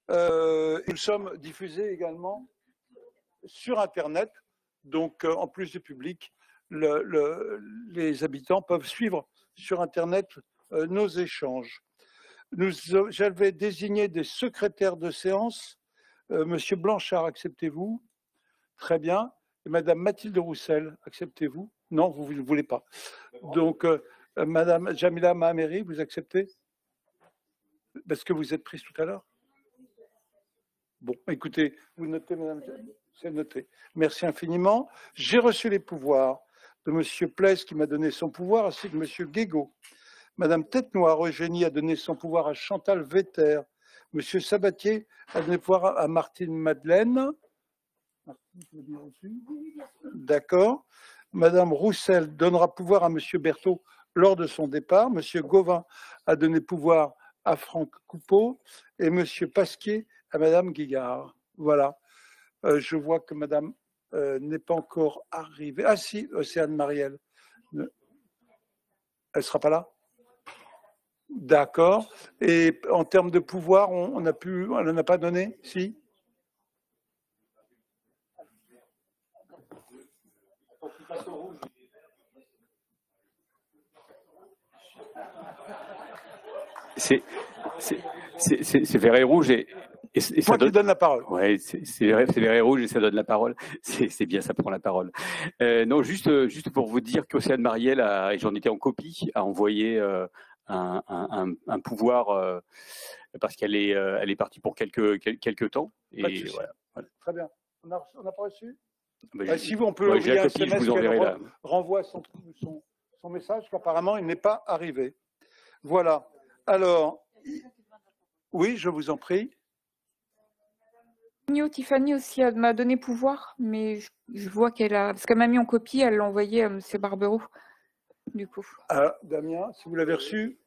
Nous sommes diffusés également sur Internet. Donc, en plus du public, les habitants peuvent suivre sur Internet nos échanges. J'avais désigné des secrétaires de séance. Monsieur Blanchard, acceptez-vous? Très bien. Et Madame Mathilde Roussel, acceptez-vous? Non, vous ne voulez pas. Donc, Madame Jamila Mahameri, vous acceptez? Parce que vous êtes prise tout à l'heure? Bon, écoutez, vous notez, Madame, c'est noté. Merci infiniment. J'ai reçu les pouvoirs de Monsieur Pless qui m'a donné son pouvoir, ainsi que Monsieur Guégaud. Madame Tête-Noire Eugénie a donné son pouvoir à Chantal Vetter. Monsieur Sabatier a donné pouvoir à Martine Madeleine. D'accord. Madame Roussel donnera pouvoir à Monsieur Berthaud lors de son départ. Monsieur Gauvin a donné pouvoir à Franck Coupeau et Monsieur Pasquier à Madame Guigard. Voilà. Je vois que Madame n'est pas encore arrivée. Ah si, Océane Marielle. Elle ne sera pas là? D'accord. Et en termes de pouvoir, on n'en a pas donné? Si? C'est vert et rouge et ça donne la parole. Oui, c'est vert et rouge et ça donne la parole. C'est bien, ça prend la parole. Non, juste pour vous dire qu'Océane Marielle, et j'en étais en copie, a envoyé un pouvoir parce qu'elle est partie pour quelques temps. Et voilà. Très bien. On n'a pas reçu? Si on peut envoyer un SMS qu'elle renvoie son message, qu'apparemment il n'est pas arrivé. Voilà. Alors, oui, je vous en prie. Tiffany aussi m'a donné pouvoir, mais je vois parce qu'elle m'a mis en copie, elle l'a envoyé à M. Barberou, du coup. Damien, si vous l'avez reçu,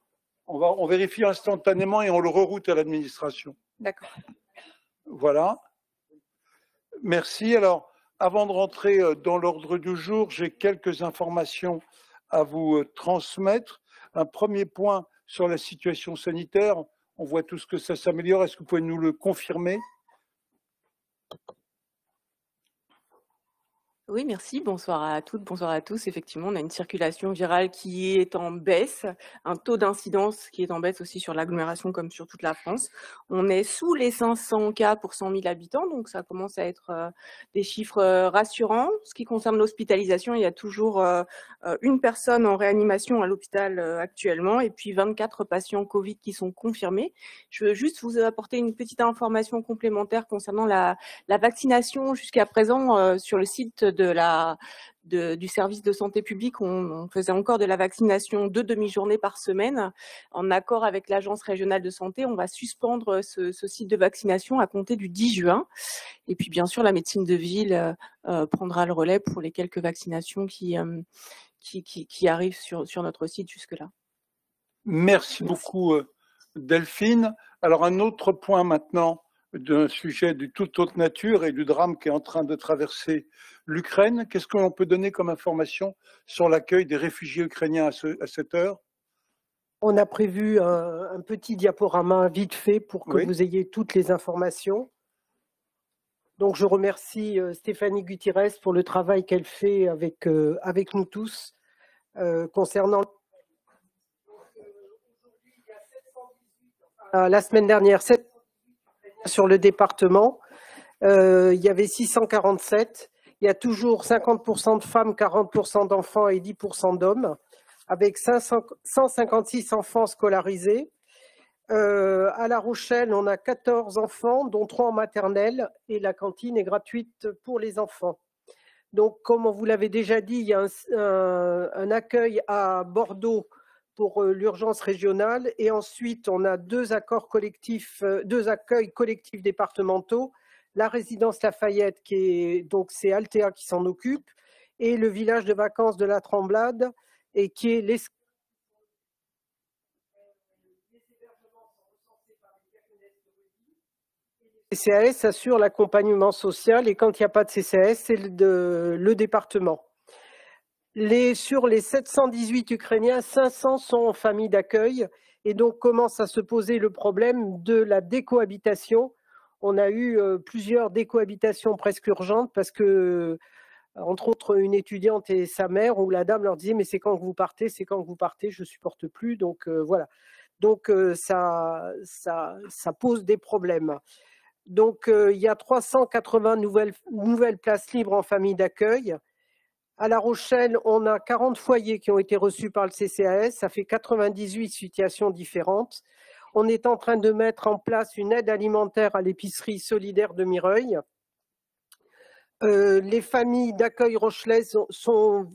on vérifie instantanément et on le reroute à l'administration. D'accord. Voilà. Merci. Alors, avant de rentrer dans l'ordre du jour, j'ai quelques informations à vous transmettre. Un premier point sur la situation sanitaire. On voit tous que ça s'améliore. Est-ce que vous pouvez nous le confirmer? Oui, merci. Bonsoir à toutes, bonsoir à tous. Effectivement, on a une circulation virale qui est en baisse, un taux d'incidence qui est en baisse aussi sur l'agglomération comme sur toute la France. On est sous les 500 cas pour 100 000 habitants, donc ça commence à être des chiffres rassurants. Ce qui concerne l'hospitalisation, il y a toujours une personne en réanimation à l'hôpital actuellement et puis 24 patients Covid qui sont confirmés. Je veux juste vous apporter une petite information complémentaire concernant la vaccination jusqu'à présent sur le site du service de santé publique. On faisait encore de la vaccination 2 demi-journées par semaine. En accord avec l'agence régionale de santé, on va suspendre ce site de vaccination à compter du 10 juin. Et puis bien sûr, la médecine de ville prendra le relais pour les quelques vaccinations qui arrivent sur notre site jusque-là. Merci beaucoup Delphine. Alors un autre point maintenant d'un sujet de toute autre nature et du drame qui est en train de traverser l'Ukraine. Qu'est-ce que l'on peut donner comme information sur l'accueil des réfugiés ukrainiens à cette heure? On a prévu un petit diaporama vite fait pour que vous ayez toutes les informations. Donc je remercie Stéphanie Gutiérrez pour le travail qu'elle fait avec nous tous concernant la semaine dernière sur le département. Il y avait 647. Il y a toujours 50% de femmes, 40% d'enfants et 10% d'hommes, avec 156 enfants scolarisés. À La Rochelle, on a 14 enfants, dont 3 en maternelle, et la cantine est gratuite pour les enfants. Donc, comme vous l'avez déjà dit, il y a un accueil à Bordeaux pour l'urgence régionale, et ensuite on a 2 accueils collectifs départementaux, la résidence Lafayette, c'est Altea qui s'en occupe, et le village de vacances de la Tremblade, et qui est les CCAS assure l'accompagnement social, et quand il n'y a pas de CCAS, c'est le département. Sur les 718 Ukrainiens, 500 sont en famille d'accueil, et donc commence à se poser le problème de la décohabitation on a eu plusieurs décohabitations presque urgentes parce que, entre autres, une étudiante et sa mère, où la dame leur disait « mais c'est quand que vous partez, c'est quand que vous partez, je ne supporte plus ». Donc voilà. Donc ça pose des problèmes. Donc il y a 380 nouvelles places libres en famille d'accueil. À La Rochelle, on a 40 foyers qui ont été reçus par le CCAS, ça fait 98 situations différentes. On est en train de mettre en place une aide alimentaire à l'épicerie solidaire de Mireuil. Les familles d'accueil rochelaises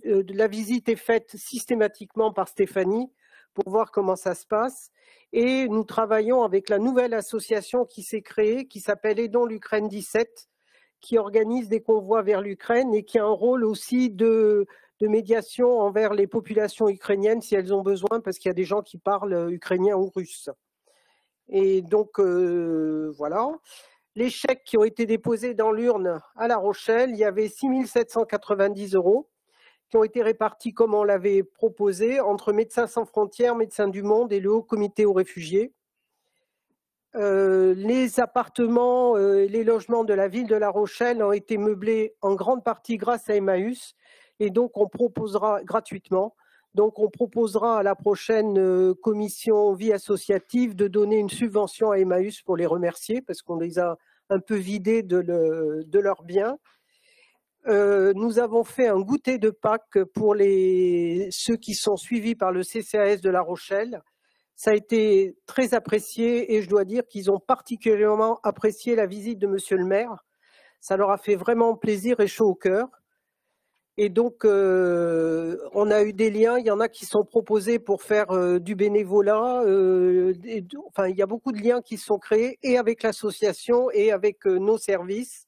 la visite est faite systématiquement par Stéphanie pour voir comment ça se passe. Et nous travaillons avec la nouvelle association qui s'est créée, qui s'appelle Aidons l'Ukraine 17, qui organise des convois vers l'Ukraine et qui a un rôle aussi de médiation envers les populations ukrainiennes si elles ont besoin, parce qu'il y a des gens qui parlent ukrainien ou russe. Et donc, voilà. Les chèques qui ont été déposés dans l'urne à La Rochelle, il y avait 6 790 € qui ont été répartis comme on l'avait proposé entre Médecins sans frontières, Médecins du Monde et le Haut Comité aux réfugiés. Les appartements, les logements de la ville de La Rochelle ont été meublés en grande partie grâce à Emmaüs et donc on proposera gratuitement. Donc on proposera à la prochaine commission vie associative de donner une subvention à Emmaüs pour les remercier parce qu'on les a un peu vidés de leurs biens. Nous avons fait un goûter de Pâques pour ceux qui sont suivis par le CCAS de La Rochelle. Ça a été très apprécié et je dois dire qu'ils ont particulièrement apprécié la visite de Monsieur le maire. Ça leur a fait vraiment plaisir et chaud au cœur. Et donc, on a eu des liens, il y en a qui sont proposés pour faire du bénévolat. Enfin, il y a beaucoup de liens qui sont créés et avec l'association et avec nos services.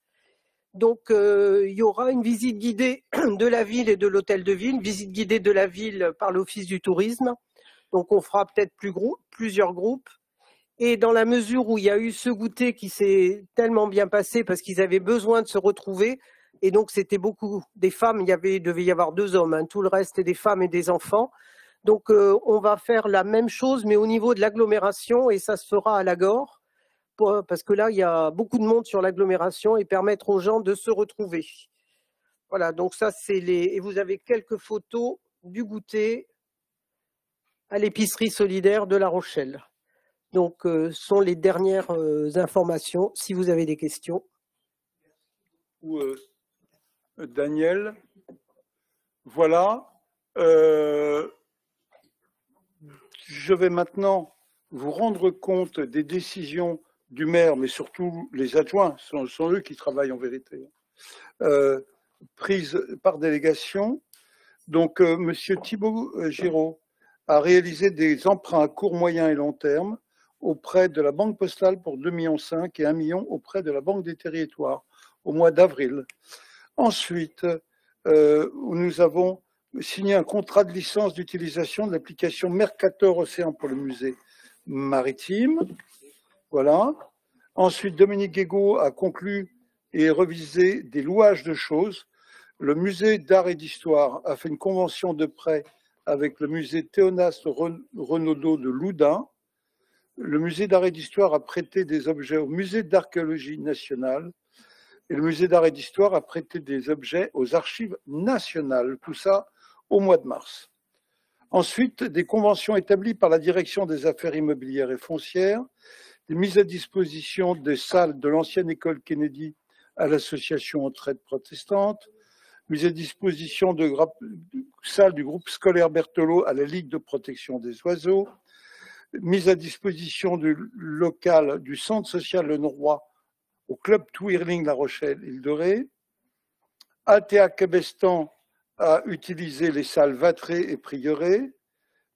Donc, il y aura une visite guidée de la ville et de l'hôtel de ville, visite guidée de la ville par l'Office du tourisme. Donc, on fera peut-être plusieurs groupes. Et dans la mesure où il y a eu ce goûter qui s'est tellement bien passé parce qu'ils avaient besoin de se retrouver, et donc c'était beaucoup des femmes, il devait y avoir 2 hommes, hein, tout le reste est des femmes et des enfants. Donc on va faire la même chose, mais au niveau de l'agglomération, et ça se fera à Lagore, parce que là, il y a beaucoup de monde sur l'agglomération et permettre aux gens de se retrouver. Voilà, donc ça, c'est et vous avez quelques photos du goûter à l'épicerie solidaire de La Rochelle. Donc, ce sont les dernières informations, si vous avez des questions. Daniel, voilà. Je vais maintenant vous rendre compte des décisions du maire, mais surtout les adjoints, ce sont eux qui travaillent en vérité, prises par délégation. Donc, Monsieur Thibault Giraud a réalisé des emprunts à court, moyen et long terme auprès de la Banque Postale pour 2,5 millions et 1 million auprès de la Banque des Territoires au mois d'avril. Ensuite, nous avons signé un contrat de licence d'utilisation de l'application Mercator Océan pour le musée maritime. Voilà. Ensuite, Dominique Guégaud a conclu et révisé des louages de choses. Le musée d'art et d'histoire a fait une convention de prêt avec le musée Théonaste Renaudot de Loudun. Le musée d'art et d'histoire a prêté des objets au musée d'archéologie nationale et le musée d'art et d'histoire a prêté des objets aux archives nationales, tout ça au mois de mars. Ensuite, des conventions établies par la direction des affaires immobilières et foncières, des mises à disposition des salles de l'ancienne école Kennedy à l'association Entraide protestante, mise à disposition de salles du groupe scolaire Berthelot à la Ligue de protection des oiseaux, mise à disposition du local du centre social Le Noroy au club Twirling La Rochelle, Île de Ré. Altea Cabestan a utilisé les salles Vatré et Prieuré.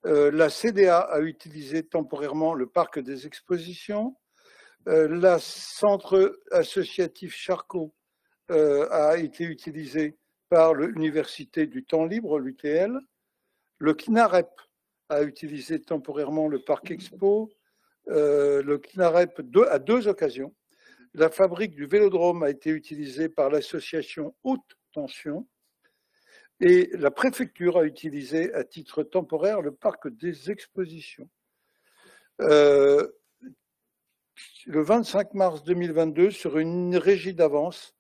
La CDA a utilisé temporairement le parc des expositions. Le centre associatif Charcot a été utilisé par l'Université du temps libre, l'UTL. Le CNAREP a utilisé temporairement le parc Expo. Le CNAREP à 2 occasions. La fabrique du Vélodrome a été utilisée par l'association Haute Tension. Et la préfecture a utilisé à titre temporaire le parc des expositions. le 25 mars 2022, sur une régie d'avance,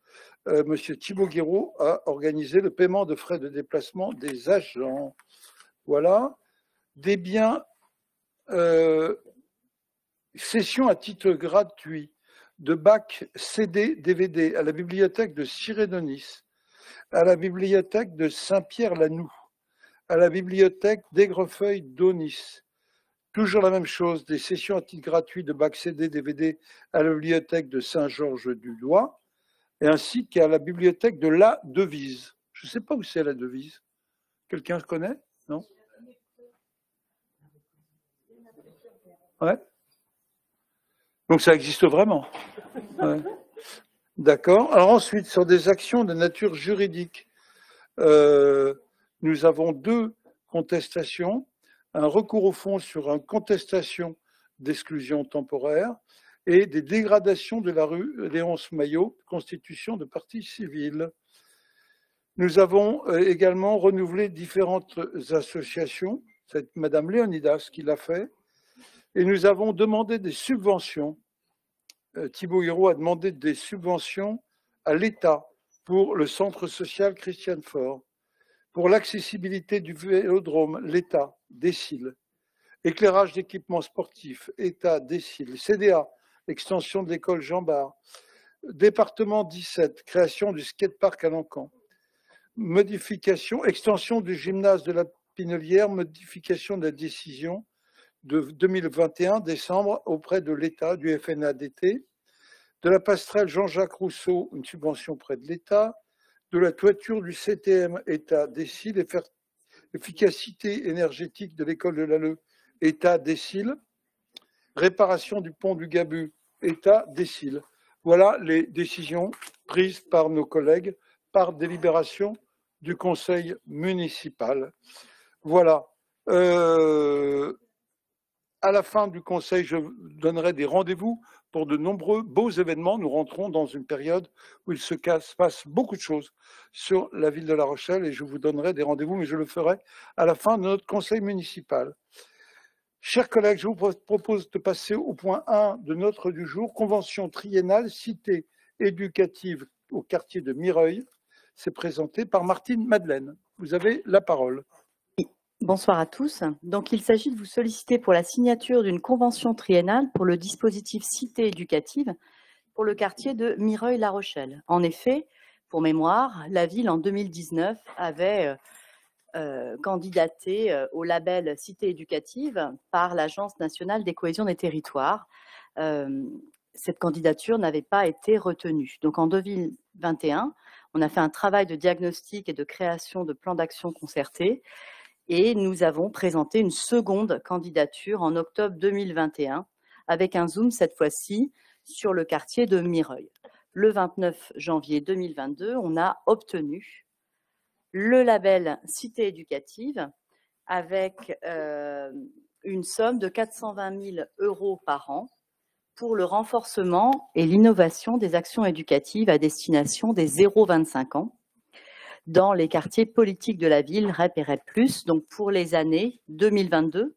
M. Thibault Guiraud a organisé le paiement de frais de déplacement des agents. Voilà. Des biens, cession à titre gratuit de bacs CD, DVD à la bibliothèque de Cyrénonis, à la bibliothèque de Saint-Pierre-la-Noue, à la bibliothèque d'Aigrefeuille d'Aunis. Toujours la même chose, des sessions à titre gratuit de bacs CD, DVD à la bibliothèque de Saint-Georges-du-Loy, et ainsi qu'à la bibliothèque de La Devise. Je ne sais pas où c'est La Devise. Quelqu'un connaît? Non? Ouais. Donc ça existe vraiment. Ouais. D'accord. Alors ensuite, sur des actions de nature juridique, nous avons 2 contestations. Un recours au fond sur une contestation d'exclusion temporaire et des dégradations de la rue Léonce Maillot, constitution de partie civile. Nous avons également renouvelé différentes associations, c'est Madame Léonidas qui l'a fait, et nous avons demandé des subventions. Thibault Guiraud a demandé des subventions à l'État pour le centre social Christiane Faure, pour l'accessibilité du vélodrome, l'État, Décile, éclairage d'équipements sportifs, État, Décile, CDA, extension de l'école Jean Bart, département 17, création du skatepark à Lancan, modification, extension du gymnase de la Pinelière, modification de la décision de 2021, décembre, auprès de l'État, du FNADT, de la passerelle Jean-Jacques Rousseau, une subvention près de l'État, de la toiture du CTM, État, Décile, efficacité énergétique de l'école de l'Alleu, État, Décile, réparation du pont du Gabu, État, Décile. Voilà les décisions prises par nos collègues par délibération du conseil municipal. Voilà. À la fin du conseil, je donnerai des rendez-vous pour de nombreux beaux événements. Nous rentrons dans une période où il se passe beaucoup de choses sur la ville de La Rochelle et je vous donnerai des rendez-vous, mais je le ferai à la fin de notre conseil municipal. Chers collègues, je vous propose de passer au point 1 de notre du jour, convention triennale cité éducative au quartier de Mireuil. C'est présenté par Martine Madeleine. Vous avez la parole. Bonsoir à tous. Donc, il s'agit de vous solliciter pour la signature d'une convention triennale pour le dispositif Cité éducative pour le quartier de Mireuil-La Rochelle. En effet, pour mémoire, la ville en 2019 avait candidaté au label Cité éducative par l'Agence nationale des cohésions des territoires. Cette candidature n'avait pas été retenue. Donc, en 2021, on a fait un travail de diagnostic et de création de plans d'action concertés. Et nous avons présenté une seconde candidature en octobre 2021 avec un zoom cette fois-ci sur le quartier de Mireuil. Le 29 janvier 2022, on a obtenu le label Cité éducative avec une somme de 420 000 € par an pour le renforcement et l'innovation des actions éducatives à destination des 0-25 ans. Dans les quartiers politiques de la ville, REP et REP+, donc pour les années 2022,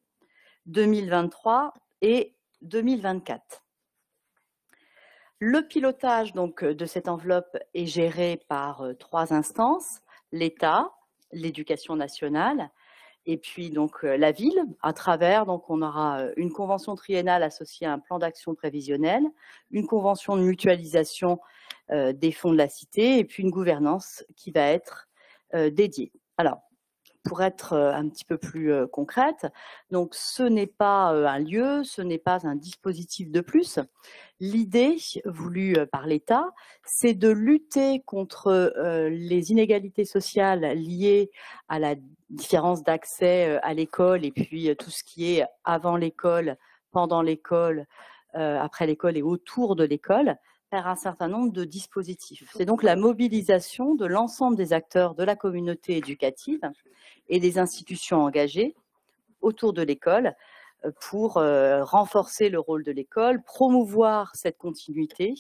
2023 et 2024. Le pilotage donc, de cette enveloppe est géré par 3 instances, l'État, l'Éducation nationale et puis donc la ville, à travers, donc on aura une convention triennale associée à un plan d'action prévisionnel, une convention de mutualisation des fonds de la cité et puis une gouvernance qui va être dédiée. Alors, pour être un petit peu plus concrète, donc ce n'est pas un lieu, ce n'est pas un dispositif de plus. L'idée voulue par l'État, c'est de lutter contre les inégalités sociales liées à la différence d'accès à l'école et puis tout ce qui est avant l'école, pendant l'école, après l'école et autour de l'école, faire un certain nombre de dispositifs. C'est donc la mobilisation de l'ensemble des acteurs de la communauté éducative et des institutions engagées autour de l'école pour renforcer le rôle de l'école, promouvoir cette continuité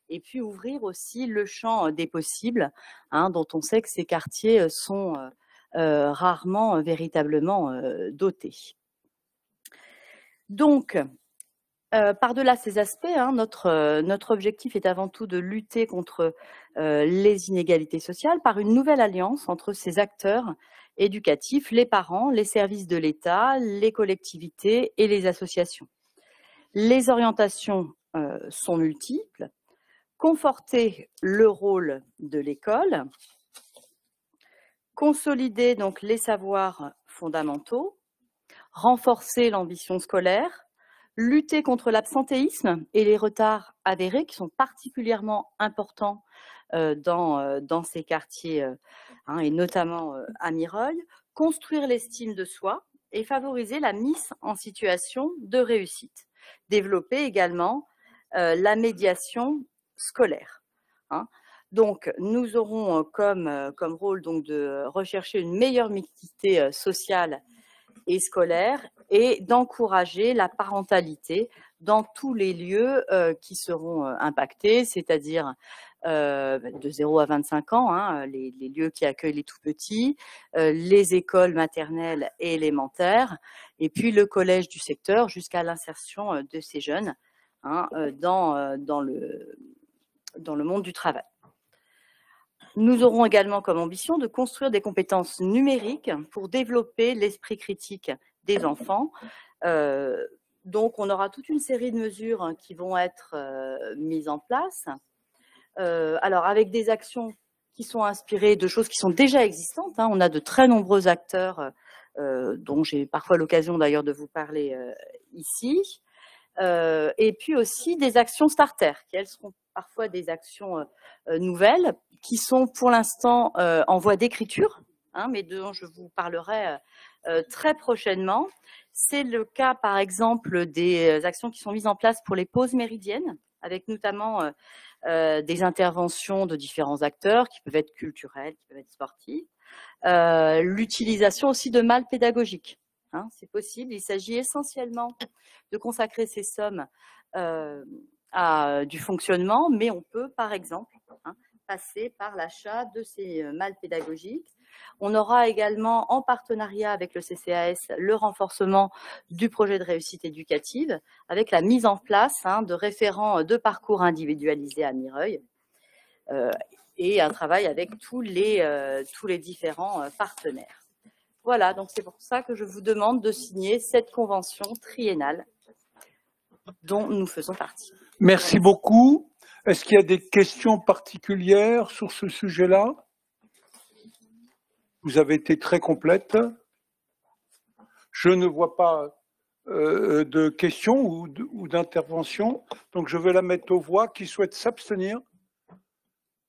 et puis ouvrir aussi le champ des possibles, dont on sait que ces quartiers sont rarement véritablement dotés. Donc, Par-delà ces aspects, hein, notre objectif est avant tout de lutter contre les inégalités sociales par une nouvelle alliance entre ces acteurs éducatifs, les parents, les services de l'État, les collectivités et les associations. Les orientations sont multiples. Conforter le rôle de l'école, consolider donc les savoirs fondamentaux, renforcer l'ambition scolaire, lutter contre l'absentéisme et les retards avérés qui sont particulièrement importants dans ces quartiers hein, et notamment à Mireuil, construire l'estime de soi et favoriser la mise en situation de réussite. Développer également la médiation scolaire. Hein. Donc, nous aurons comme rôle donc, de rechercher une meilleure mixité sociale et scolaire et d'encourager la parentalité dans tous les lieux qui seront impactés, c'est-à-dire de 0 à 25 ans, hein, les lieux qui accueillent les tout-petits, les écoles maternelles et élémentaires, et puis le collège du secteur jusqu'à l'insertion de ces jeunes hein, dans le monde du travail. Nous aurons également comme ambition de construire des compétences numériques pour développer l'esprit critique des enfants. Donc, on aura toute une série de mesures qui vont être mises en place. Alors, avec des actions qui sont inspirées de choses qui sont déjà existantes. Hein. On a de très nombreux acteurs dont j'ai parfois l'occasion d'ailleurs de vous parler ici. Et puis aussi des actions starter, qui elles seront parfois des actions nouvelles, qui sont pour l'instant en voie d'écriture, hein, mais dont je vous parlerai très prochainement. C'est le cas, par exemple, des actions qui sont mises en place pour les pauses méridiennes, avec notamment des interventions de différents acteurs, qui peuvent être culturels, qui peuvent être sportifs. L'utilisation aussi de malles pédagogiques. Hein, c'est possible. Il s'agit essentiellement de consacrer ces sommes à du fonctionnement, mais on peut, par exemple, hein, passer par l'achat de ces malles pédagogiques. On aura également, en partenariat avec le CCAS, le renforcement du projet de réussite éducative, avec la mise en place hein, de référents de parcours individualisés à Mireuil, et un travail avec tous les différents partenaires. Voilà, donc c'est pour ça que je vous demande de signer cette convention triennale dont nous faisons partie. Merci beaucoup. Est-ce qu'il y a des questions particulières sur ce sujet-là? Vous avez été très complète. Je ne vois pas de questions ou d'interventions, donc je vais la mettre aux voix. Qui souhaite s'abstenir?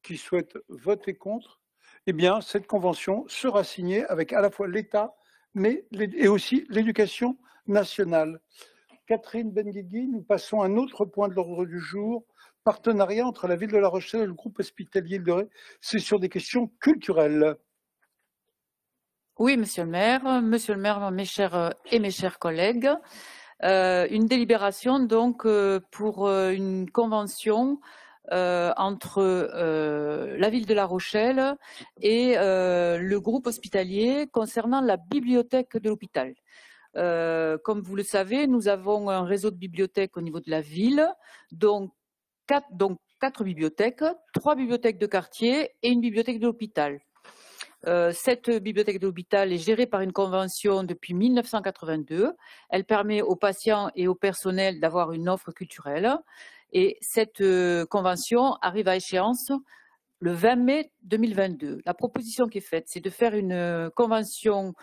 Qui souhaite voter contre? Eh bien, cette convention sera signée avec à la fois l'État, et aussi l'éducation nationale. Catherine Benguigui, nous passons à un autre point de l'ordre du jour. Partenariat entre la ville de La Rochelle et le groupe hospitalier de Ré. C'est sur des questions culturelles. Oui, monsieur le maire, mes chers collègues, une délibération donc pour une convention entre la ville de La Rochelle et le groupe hospitalier concernant la bibliothèque de l'hôpital. Comme vous le savez, nous avons un réseau de bibliothèques au niveau de la ville, donc 4 bibliothèques, 3 bibliothèques de quartier et une bibliothèque de l'hôpital. Cette bibliothèque de l'hôpital est gérée par une convention depuis 1982. Elle permet aux patients et au personnel d'avoir une offre culturelle. Et cette convention arrive à échéance le 20 mai 2022. La proposition qui est faite, c'est de faire une convention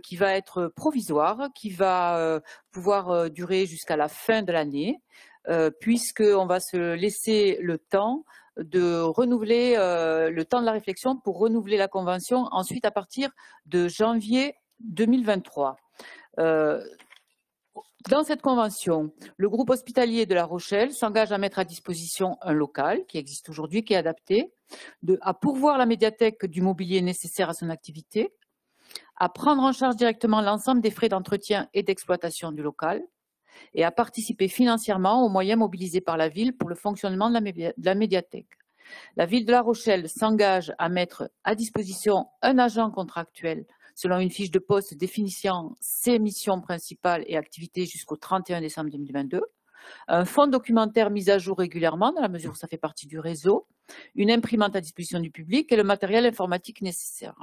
qui va être provisoire, qui va pouvoir durer jusqu'à la fin de l'année, puisqu'on va se laisser le temps de renouveler le temps de la réflexion pour renouveler la convention ensuite à partir de janvier 2023. Dans cette convention, le groupe hospitalier de La Rochelle s'engage à mettre à disposition un local qui existe aujourd'hui, qui est adapté, à pourvoir la médiathèque du mobilier nécessaire à son activité, à prendre en charge directement l'ensemble des frais d'entretien et d'exploitation du local, et à participer financièrement aux moyens mobilisés par la ville pour le fonctionnement de la médiathèque. La ville de La Rochelle s'engage à mettre à disposition un agent contractuel selon une fiche de poste définissant ses missions principales et activités jusqu'au 31 décembre 2022. un fonds documentaire mis à jour régulièrement, dans la mesure où ça fait partie du réseau, une imprimante à disposition du public et le matériel informatique nécessaire.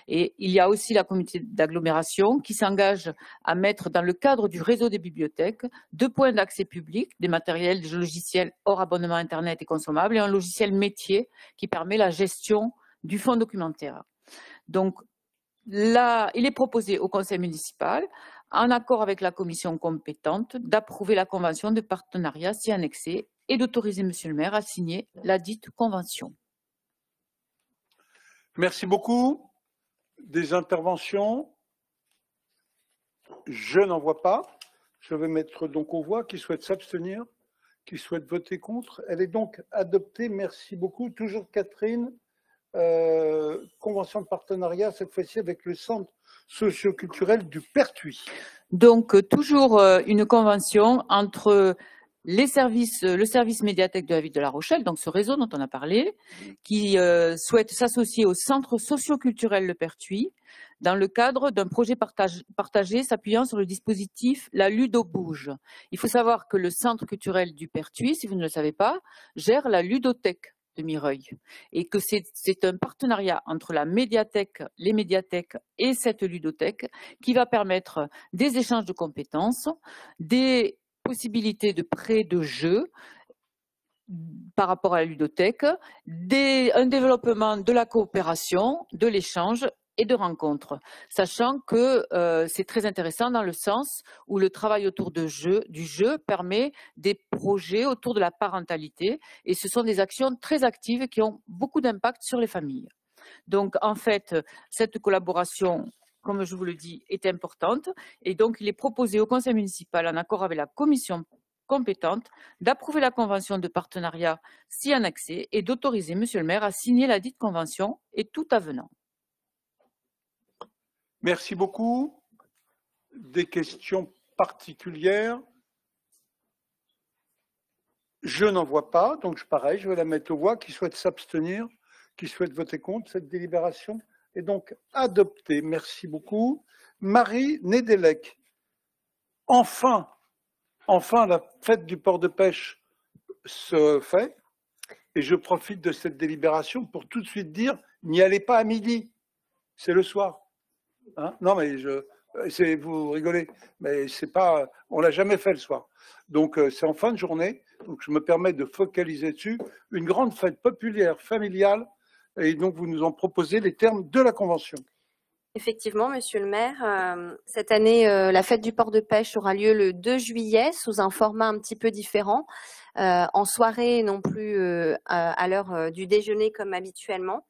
Et il y a aussi la communauté d'agglomération qui s'engage à mettre dans le cadre du réseau des bibliothèques 2 points d'accès public, des matériels, des logiciels hors abonnement Internet et consommables, et un logiciel métier qui permet la gestion du fonds documentaire. Donc là, il est proposé au conseil municipal, en accord avec la commission compétente, d'approuver la convention de partenariat si annexée et d'autoriser monsieur le maire à signer la dite convention. Merci beaucoup. Des interventions? Je n'en vois pas. Je vais mettre donc aux voix. Qui souhaite s'abstenir? Qui souhaite voter contre? Elle est donc adoptée. Merci beaucoup. Toujours Catherine. Convention de partenariat, cette fois-ci avec le centre socio-culturel du Pertuis. Donc, toujours une convention entre le service médiathèque de la ville de La Rochelle, donc ce réseau dont on a parlé, qui souhaite s'associer au centre socio-culturel Le Pertuis dans le cadre d'un projet partagé s'appuyant sur le dispositif La Ludo Bouge. Il faut savoir que le centre culturel du Pertuis, si vous ne le savez pas, gère la ludothèque de Mireuil et que c'est un partenariat entre la médiathèque, les médiathèques et cette ludothèque qui va permettre des échanges de compétences, des possibilités de prêt de jeux par rapport à la ludothèque, un développement de la coopération, de l'échange et de rencontres, sachant que c'est très intéressant dans le sens où le travail autour du jeu permet des projets autour de la parentalité et ce sont des actions très actives qui ont beaucoup d'impact sur les familles. Donc en fait, cette collaboration, comme je vous le dis, est importante et donc il est proposé au conseil municipal en accord avec la commission compétente d'approuver la convention de partenariat si annexée et d'autoriser monsieur le maire à signer la dite convention et tout avenant. Merci beaucoup. Des questions particulières? Je n'en vois pas, donc pareil, je vais la mettre aux voix. Qui souhaite s'abstenir? Qui souhaite voter contre? Cette délibération est donc adoptée. Merci beaucoup. Marie Nédélec. Enfin, la fête du port de pêche se fait. Et je profite de cette délibération pour tout de suite dire, n'y allez pas à midi, c'est le soir. Hein? Non, mais vous rigolez, mais c'est pas, on l'a jamais fait le soir. Donc c'est en fin de journée, donc je me permets de focaliser dessus. Une grande fête populaire, familiale, et donc vous nous en proposez les termes de la convention. Effectivement, monsieur le maire, cette année, la fête du port de pêche aura lieu le 2 juillet sous un format un petit peu différent, en soirée et non plus à l'heure du déjeuner comme habituellement.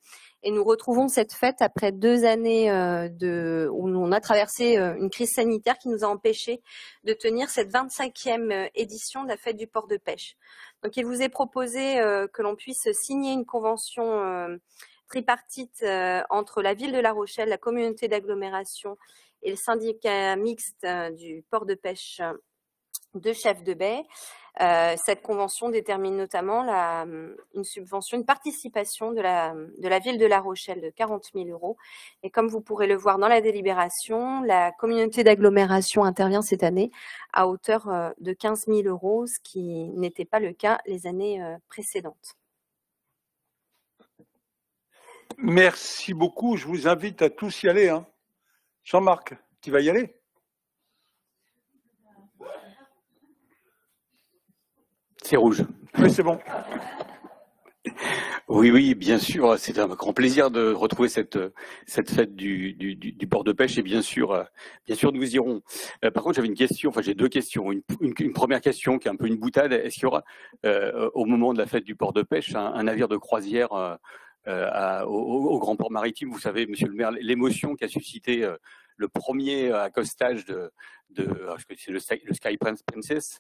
Et nous retrouvons cette fête après 2 années où on a traversé une crise sanitaire qui nous a empêchés de tenir cette 25e édition de la fête du port de pêche. Donc il vous est proposé que l'on puisse signer une convention tripartite entre la ville de La Rochelle, la communauté d'agglomération et le syndicat mixte du port de pêche de Chef de Baie. Cette convention détermine notamment une subvention, une participation de la ville de La Rochelle de 40 000 €. Et comme vous pourrez le voir dans la délibération, la communauté d'agglomération intervient cette année à hauteur de 15 000 €, ce qui n'était pas le cas les années précédentes. Merci beaucoup. Je vous invite à tous y aller. Hein. Jean-Marc, tu vas y aller? C'est rouge. Oui, c'est bon. Oui, bien sûr. C'est un grand plaisir de retrouver cette fête du port de pêche et bien sûr, nous irons. Par contre, j'avais une question. Enfin, j'ai 2 questions. Une première question qui est un peu une boutade. Est-ce qu'il y aura, au moment de la fête du port de pêche, un navire de croisière au grand port maritime? Vous savez, monsieur le maire, l'émotion qu'a suscité le premier accostage c'est le Sky Princess,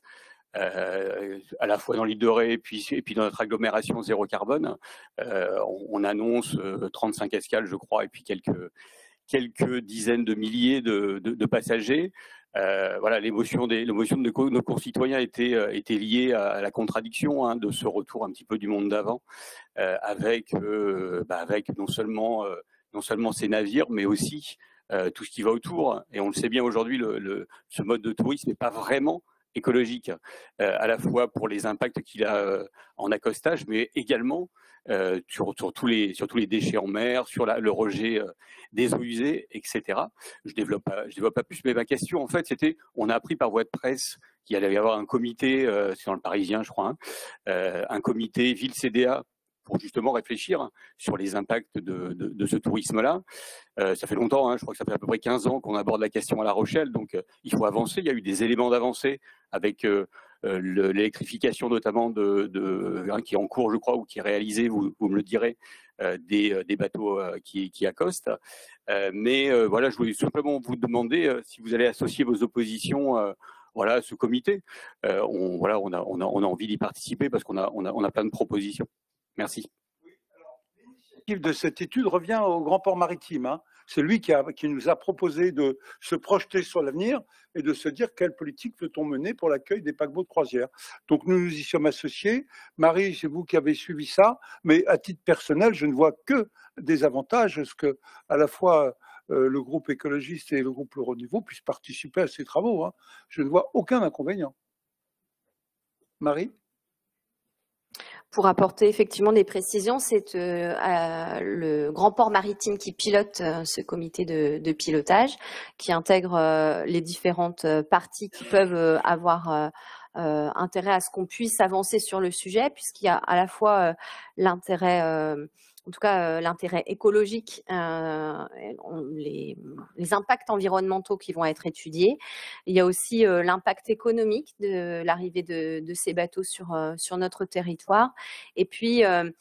à la fois dans l'île de Ré et puis dans notre agglomération zéro carbone. On annonce 35 escales, je crois, et puis quelques dizaines de milliers de passagers. Voilà, l'émotion de nos concitoyens était liée à la contradiction de ce retour un petit peu du monde d'avant, avec non seulement ces navires, mais aussi tout ce qui va autour. Et on le sait bien aujourd'hui, ce mode de tourisme n'est pas vraiment écologique, à la fois pour les impacts qu'il a en accostage, mais également sur tous les déchets en mer, sur le rejet des eaux usées, etc. Je développe pas plus, mais ma question, en fait, c'était, on a appris par voie de presse qu'il allait y avoir un comité, c'est dans le Parisien, je crois, hein, un comité ville-CDA pour justement réfléchir sur les impacts de ce tourisme-là. Ça fait longtemps, hein, je crois que ça fait à peu près 15 ans qu'on aborde la question à La Rochelle, donc il faut avancer. Il y a eu des éléments d'avancée avec l'électrification notamment qui est en cours, je crois, ou qui est réalisée, vous me le direz, des bateaux qui accostent. Mais voilà, je voulais simplement vous demander si vous allez associer vos oppositions voilà, à ce comité. On a envie d'y participer parce qu'on a plein de propositions. Merci. L'initiative de cette étude revient au Grand Port Maritime. Hein. C'est lui qui nous a proposé de se projeter sur l'avenir et de se dire quelle politique veut-on mener pour l'accueil des paquebots de croisière. Donc nous y sommes associés. Marie, c'est vous qui avez suivi ça, mais à titre personnel, je ne vois que des avantages, parce que à la fois le groupe écologiste et le groupe Le Renouveau puissent participer à ces travaux. Hein. Je ne vois aucun inconvénient. Marie ? Pour apporter effectivement des précisions, c'est le Grand Port Maritime qui pilote ce comité de pilotage, qui intègre les différentes parties qui peuvent avoir intérêt à ce qu'on puisse avancer sur le sujet, puisqu'il y a à la fois l'intérêt en tout cas l'intérêt écologique, les impacts environnementaux qui vont être étudiés. Il y a aussi l'impact économique de l'arrivée de ces bateaux sur notre territoire. Et puis, il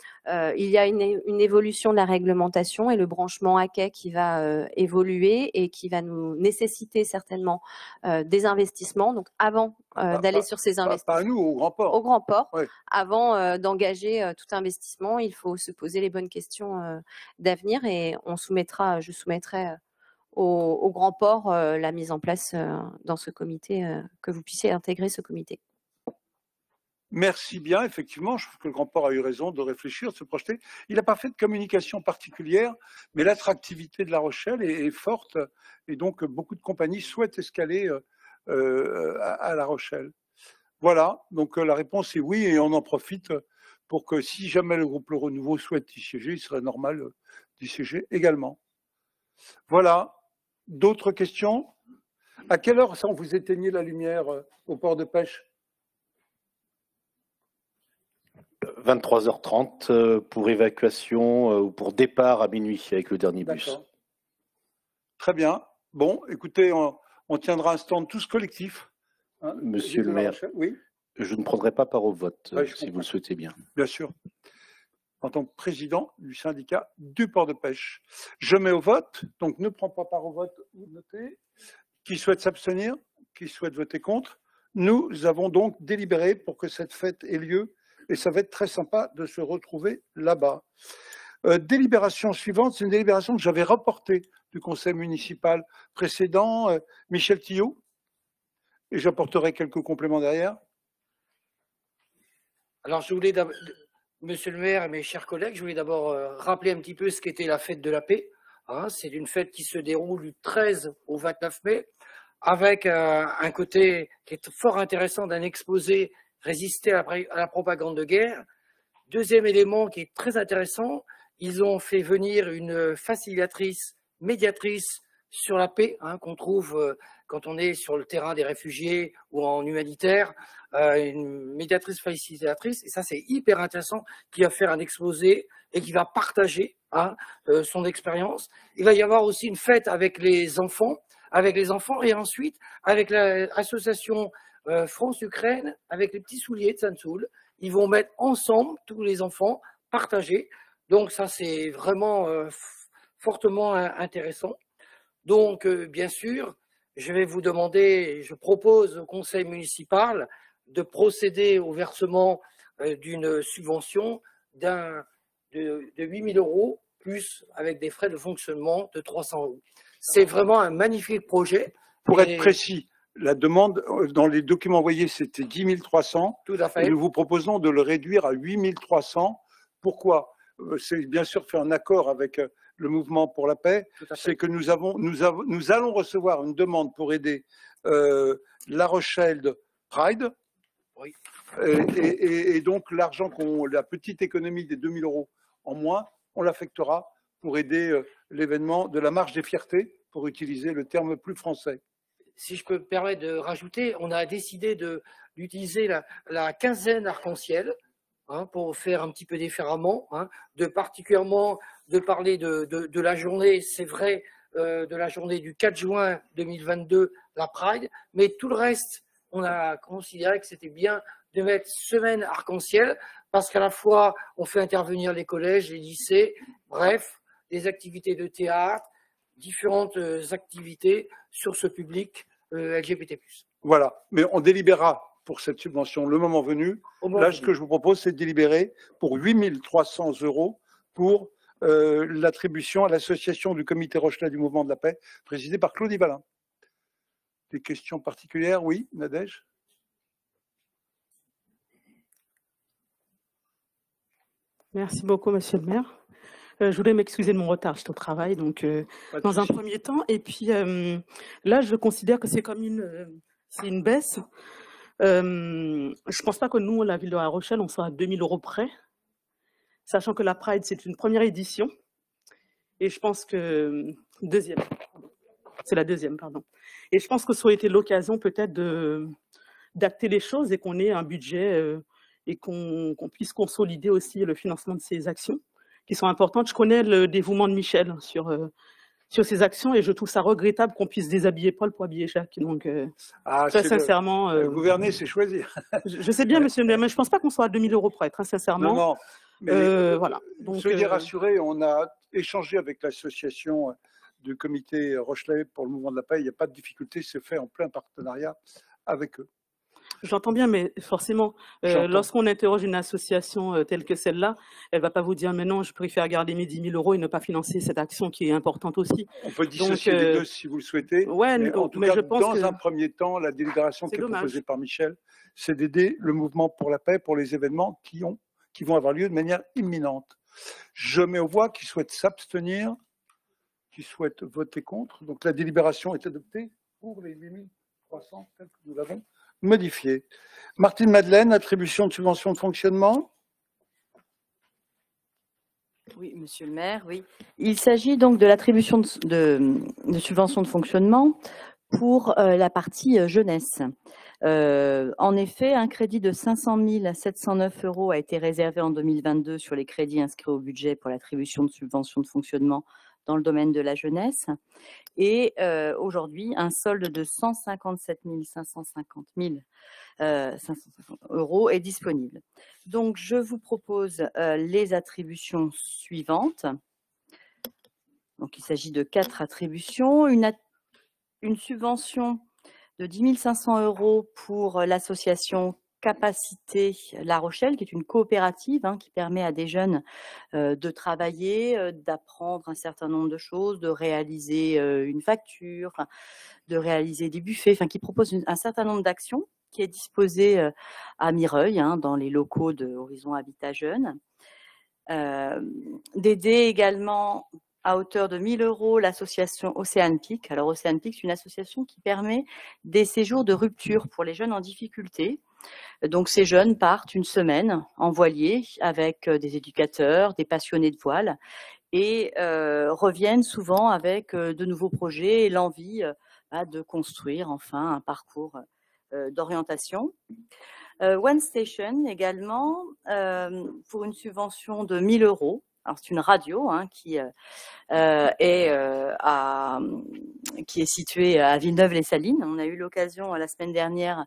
y a une évolution de la réglementation et le branchement à quai qui va évoluer et qui va nous nécessiter certainement des investissements. Donc, avant d'aller sur ces investissements. Pas à nous, au Grand Port. Au Grand Port. Ouais. Avant d'engager tout investissement, il faut se poser les bonnes questions d'avenir et je soumettrai au Grand Port la mise en place dans ce comité, que vous puissiez intégrer ce comité. Merci bien, effectivement, je trouve que le Grand Port a eu raison de réfléchir, de se projeter. Il n'a pas fait de communication particulière, mais l'attractivité de La Rochelle est forte et donc beaucoup de compagnies souhaitent escaler à La Rochelle. Voilà, donc la réponse est oui et on en profite pour que si jamais le groupe Le Renouveau souhaite y siéger, il serait normal d'y siéger également. Voilà, d'autres questions? À quelle heure ça, vous éteignez la lumière au port de pêche? 23h30 pour évacuation ou pour départ à minuit avec le dernier bus. Très bien. Bon, écoutez, on tiendra un stand tous collectif. Hein, Monsieur le maire, oui. Je ne prendrai pas part au vote, Ouais, si vous le souhaitez bien. Bien sûr. En tant que président du syndicat du port de pêche. Je mets au vote, donc ne prends pas part au vote, vous notez. Qui souhaite s'abstenir? Qui souhaite voter contre? Nous avons donc délibéré pour que cette fête ait lieu et ça va être très sympa de se retrouver là-bas. Délibération suivante, c'est une délibération que j'avais reportée du conseil municipal précédent, Michel Tillot, et j'apporterai quelques compléments derrière. Alors, je voulais, monsieur le maire et mes chers collègues, je voulais d'abord rappeler un petit peu ce qu'était la fête de la paix. Hein, c'est une fête qui se déroule du 13 au 29 mai, avec un côté qui est fort intéressant d'un exposé résister à la propagande de guerre. Deuxième élément qui est très intéressant, ils ont fait venir une facilitatrice, médiatrice sur la paix, hein, qu'on trouve quand on est sur le terrain des réfugiés ou en humanitaire, une médiatrice facilitatrice, et ça c'est hyper intéressant, qui va faire un exposé et qui va partager son expérience. Il va y avoir aussi une fête avec les enfants et ensuite avec l'association France-Ukraine, avec les petits souliers de Sainte-Soule. Ils vont mettre ensemble tous les enfants, partagés. Donc ça c'est vraiment fortement intéressant. Donc bien sûr, je vais vous demander, je propose au conseil municipal de procéder au versement d'une subvention de 8 000 €, plus avec des frais de fonctionnement de 300 €. C'est vraiment un magnifique projet. Pour être précis, la demande dans les documents envoyés, c'était 10 300. Tout à fait. Et nous vous proposons de le réduire à 8 300. Pourquoi? C'est bien sûr fait en accord avec le mouvement pour la paix. C'est que nous allons recevoir une demande pour aider La Rochelle Pride. Oui. Et donc, l'argent la petite économie des 2000 € en moins, on l'affectera pour aider l'événement de la marche des fiertés, pour utiliser le terme plus français. Si je peux me permettre de rajouter, on a décidé d'utiliser la quinzaine arc-en-ciel pour faire un petit peu différemment, particulièrement de parler de la journée, c'est vrai, de la journée du 4 juin 2022, la Pride, mais tout le reste, on a considéré que c'était bien de mettre semaine arc-en-ciel, parce qu'à la fois, on fait intervenir les collèges, les lycées, bref, des activités de théâtre, différentes activités sur ce public LGBT+. Voilà, mais on délibérera pour cette subvention le moment venu. Là, ce que je vous propose, c'est de délibérer pour 8 300 € pour l'attribution à l'association du comité Rochelais du Mouvement de la Paix, présidée par Claudie Valin. Des questions particulières? Oui, Nadège? Merci beaucoup, monsieur le maire. Je voulais m'excuser de mon retard, j'étais au travail, donc dans un premier temps. Et puis là, je considère que c'est comme une baisse. Je ne pense pas que nous, la ville de La Rochelle, on soit à 2000 € près, sachant que la Pride, c'est une première édition. Et je pense que... C'est la deuxième, pardon. Et je pense que ça aurait été l'occasion peut-être d'acter les choses et qu'on ait un budget et qu'on puisse consolider aussi le financement de ces actions qui sont importantes. Je connais le dévouement de Michel sur ces actions et je trouve ça regrettable qu'on puisse déshabiller Paul pour habiller Jacques. Donc, très sincèrement... gouverner, c'est choisir. Je sais bien, monsieur le maire, mais je ne pense pas qu'on soit à 2000 € près, très sincèrement. Non, mais voilà. Donc, soyez rassurés, on a échangé avec l'association du comité Rochelais pour le Mouvement de la Paix. Il n'y a pas de difficulté, c'est fait en plein partenariat avec eux. J'entends bien, mais forcément, lorsqu'on interroge une association telle que celle-là, elle ne va pas vous dire « mais non, je préfère garder mes 10 000 € et ne pas financer cette action qui est importante aussi ». On peut dissocier les deux si vous le souhaitez. Ouais, mais en tout cas, je pense dans un premier temps, la délibération qui est proposée par Michel, c'est d'aider le Mouvement pour la Paix pour les événements qui vont avoir lieu de manière imminente. Je mets aux voix qui souhaitent s'abstenir, qui souhaitent voter contre. Donc la délibération est adoptée pour les 8 300 tels que nous l'avons modifié. Martine Madeleine, attribution de subvention de fonctionnement. Oui, monsieur le maire, oui. Il s'agit donc de l'attribution de subvention de fonctionnement pour la partie jeunesse. En effet, un crédit de 500 709 € a été réservé en 2022 sur les crédits inscrits au budget pour l'attribution de subvention de fonctionnement dans le domaine de la jeunesse. Et aujourd'hui, un solde de 157 550 € est disponible. Donc, je vous propose les attributions suivantes. Donc, il s'agit de 4 attributions. Une subvention de 10 500 € pour l'association Capacité La Rochelle, qui est une coopérative qui permet à des jeunes de travailler, d'apprendre un certain nombre de choses, de réaliser une facture, de réaliser des buffets, qui propose un certain nombre d'actions qui est disposée à Mireuil, dans les locaux de Horizon Habitat Jeunes. D'aider également à hauteur de 1 000 € l'association Océane Peak. Alors Océane Peak, c'est une association qui permet des séjours de rupture pour les jeunes en difficulté. Donc ces jeunes partent une semaine en voilier avec des éducateurs, des passionnés de voile et reviennent souvent avec de nouveaux projets et l'envie de construire enfin un parcours d'orientation. One Station également pour une subvention de 1 000 €. Alors c'est une radio qui est située à Villeneuve-les-Salines. On a eu l'occasion la semaine dernière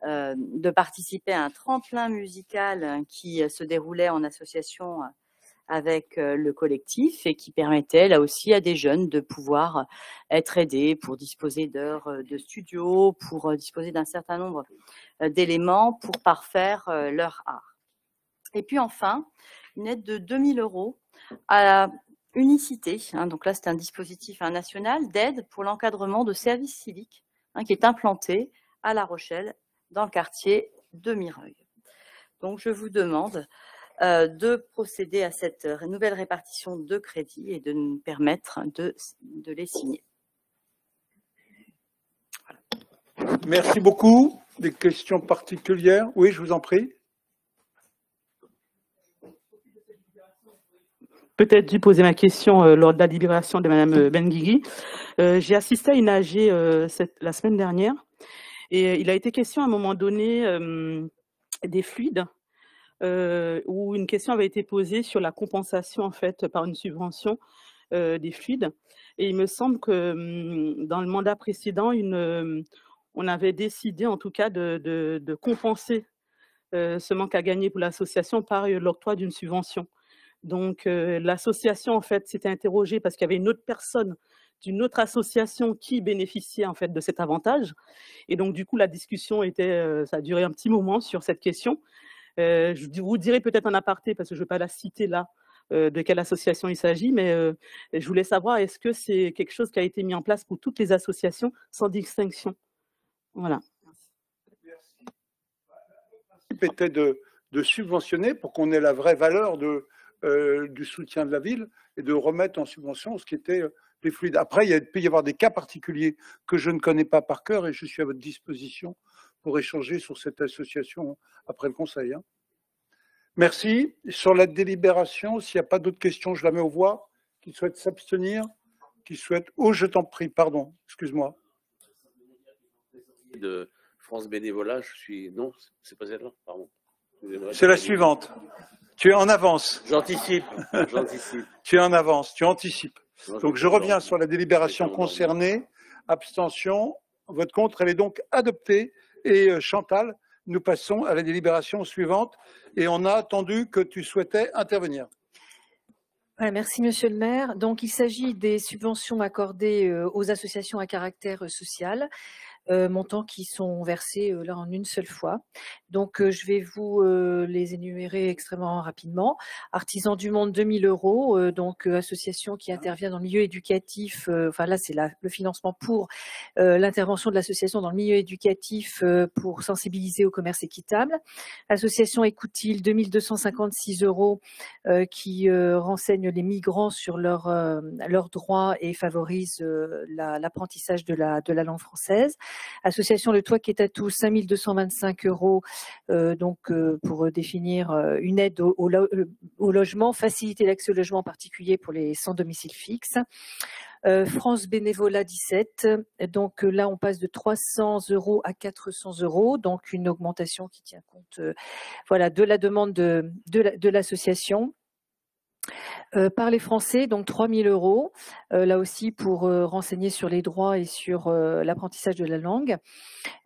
de participer à un tremplin musical qui se déroulait en association avec le collectif et qui permettait là aussi à des jeunes de pouvoir être aidés pour disposer d'heures de studio, pour disposer d'un certain nombre d'éléments pour parfaire leur art. Et puis enfin, une aide de 2 000 € à Unicité. Donc là, c'est un dispositif national d'aide pour l'encadrement de services civiques qui est implanté à La Rochelle, dans le quartier de Mireuil. Donc, je vous demande de procéder à cette nouvelle répartition de crédits et de nous permettre de les signer. Voilà. Merci beaucoup. Des questions particulières? Oui, je vous en prie. Peut-être dû poser ma question lors de la délibération de Mme Benguigui. J'ai assisté à une AG la semaine dernière et il a été question à un moment donné des fluides où une question avait été posée sur la compensation en fait par une subvention des fluides. Et il me semble que dans le mandat précédent, on avait décidé en tout cas de compenser ce manque à gagner pour l'association par l'octroi d'une subvention. Donc, l'association, en fait, s'était interrogée parce qu'il y avait une autre personne d'une autre association qui bénéficiait, en fait, de cet avantage. Et donc, du coup, la discussion ça a duré un petit moment sur cette question. Je vous dirai peut-être en aparté, parce que je ne vais pas la citer là, de quelle association il s'agit, mais je voulais savoir, est-ce que c'est quelque chose qui a été mis en place pour toutes les associations sans distinction? Voilà. Merci. Le principe était de subventionner pour qu'on ait la vraie valeur du soutien de la ville et de remettre en subvention ce qui était les fluides. Après, il peut y avoir des cas particuliers que je ne connais pas par cœur et je suis à votre disposition pour échanger sur cette association après le Conseil. Merci. Sur la délibération, s'il n'y a pas d'autres questions, je la mets aux voix. Qui souhaite s'abstenir? Qui souhaite... Oh, je t'en prie, pardon, excuse-moi. De France Bénévolat, Non, c'est pas celle-là, pardon. C'est la suivante. Tu es en avance. J'anticipe, j'anticipe. Tu es en avance, tu anticipes. Donc je reviens sur la délibération concernée. Abstention. Vote contre, elle est donc adoptée. Et Chantal, nous passons à la délibération suivante. Et on a attendu que tu souhaitais intervenir. Voilà, merci, Monsieur le maire. Donc, il s'agit des subventions accordées aux associations à caractère social, montants qui sont versés là en une seule fois. Donc, je vais vous les énumérer extrêmement rapidement. Artisans du Monde, 2 000 €. Donc, association qui intervient dans le milieu éducatif. Enfin, là, c'est le financement pour l'intervention de l'association dans le milieu éducatif pour sensibiliser au commerce équitable. Association Écoutile, 2 256 € qui renseigne les migrants sur leurs droits et favorise l'apprentissage de la langue française. Association Le Toit qui est à tous, 5 225 € pour définir une aide au logement, faciliter l'accès au logement en particulier pour les sans domicile fixe. France Bénévolat 17, donc là on passe de 300 € à 400 €, donc une augmentation qui tient compte voilà, de la demande de l'association. Parler français, donc 3 000 €, là aussi pour renseigner sur les droits et sur l'apprentissage de la langue.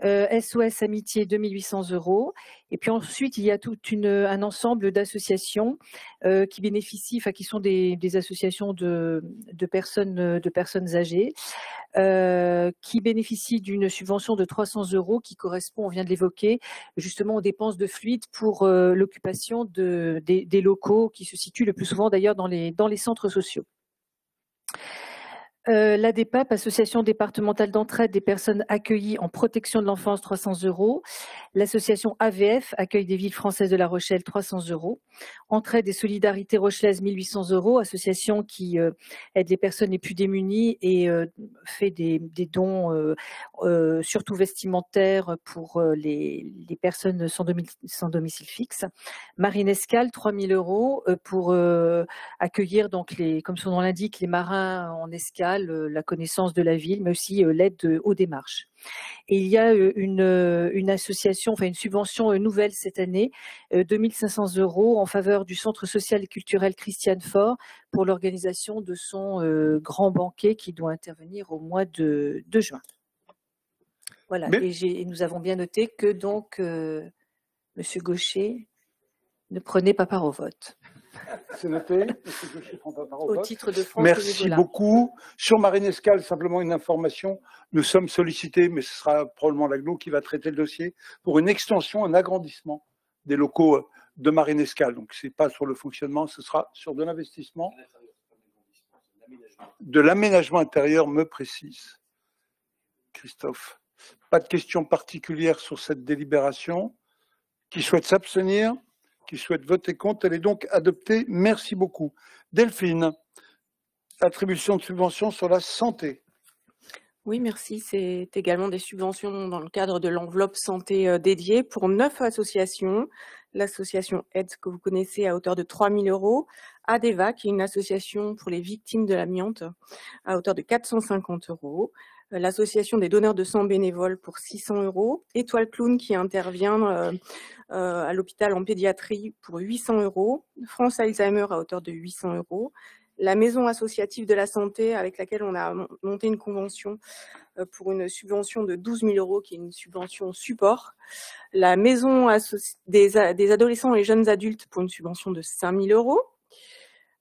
SOS Amitié, 2 800 €. Et puis ensuite, il y a tout un ensemble d'associations qui bénéficient, enfin qui sont des associations de personnes âgées, qui bénéficient d'une subvention de 300 € qui correspond, on vient de l'évoquer, justement aux dépenses de fluides pour l'occupation des locaux qui se situent le plus souvent d'ailleurs dans les centres sociaux. L'ADEPAP, Association départementale d'entraide des personnes accueillies en protection de l'enfance, 300 €. L'association AVF, Accueil des villes françaises de La Rochelle, 300 €. Entraide et solidarité rochelaise, 1 800 €. Association qui aide les personnes les plus démunies et fait des dons, surtout vestimentaires, pour les personnes sans domicile fixe. Marine Escale, 3 000 € pour accueillir, donc comme son nom l'indique, les marins en escale, la connaissance de la ville, mais aussi l'aide aux démarches. Et il y a une association, enfin une subvention nouvelle cette année, 2 500 € en faveur du Centre social et culturel Christiane Faure pour l'organisation de son grand banquet qui doit intervenir au mois de juin. Voilà, et nous avons bien noté que donc Monsieur Gaucher ne prenait pas part au vote. C'est noté. Au titre de France Merci beaucoup. Sur Marine Escale, simplement une information. Nous sommes sollicités, mais ce sera probablement l'AGLO qui va traiter le dossier, pour une extension, un agrandissement des locaux de Marine Escale. Donc, ce n'est pas sur le fonctionnement, ce sera sur de l'investissement. De l'aménagement intérieur, me précise Christophe. Pas de questions particulières sur cette délibération. Qui souhaite s'abstenir? Qui souhaite voter contre, elle est donc adoptée. Merci beaucoup. Delphine, attribution de subventions sur la santé. Oui, merci. C'est également des subventions dans le cadre de l'enveloppe santé dédiée pour 9 associations. L'association AIDS, que vous connaissez, à hauteur de 3 000 €. ADEVA, qui est une association pour les victimes de l'amiante, à hauteur de 450 €. L'association des donneurs de sang bénévoles pour 600 €. Étoile Clown, qui intervient à l'hôpital en pédiatrie pour 800 €. France Alzheimer à hauteur de 800 €. La maison associative de la santé, avec laquelle on a monté une convention pour une subvention de 12 000 €, qui est une subvention support. La maison des adolescents et jeunes adultes pour une subvention de 5 000 €.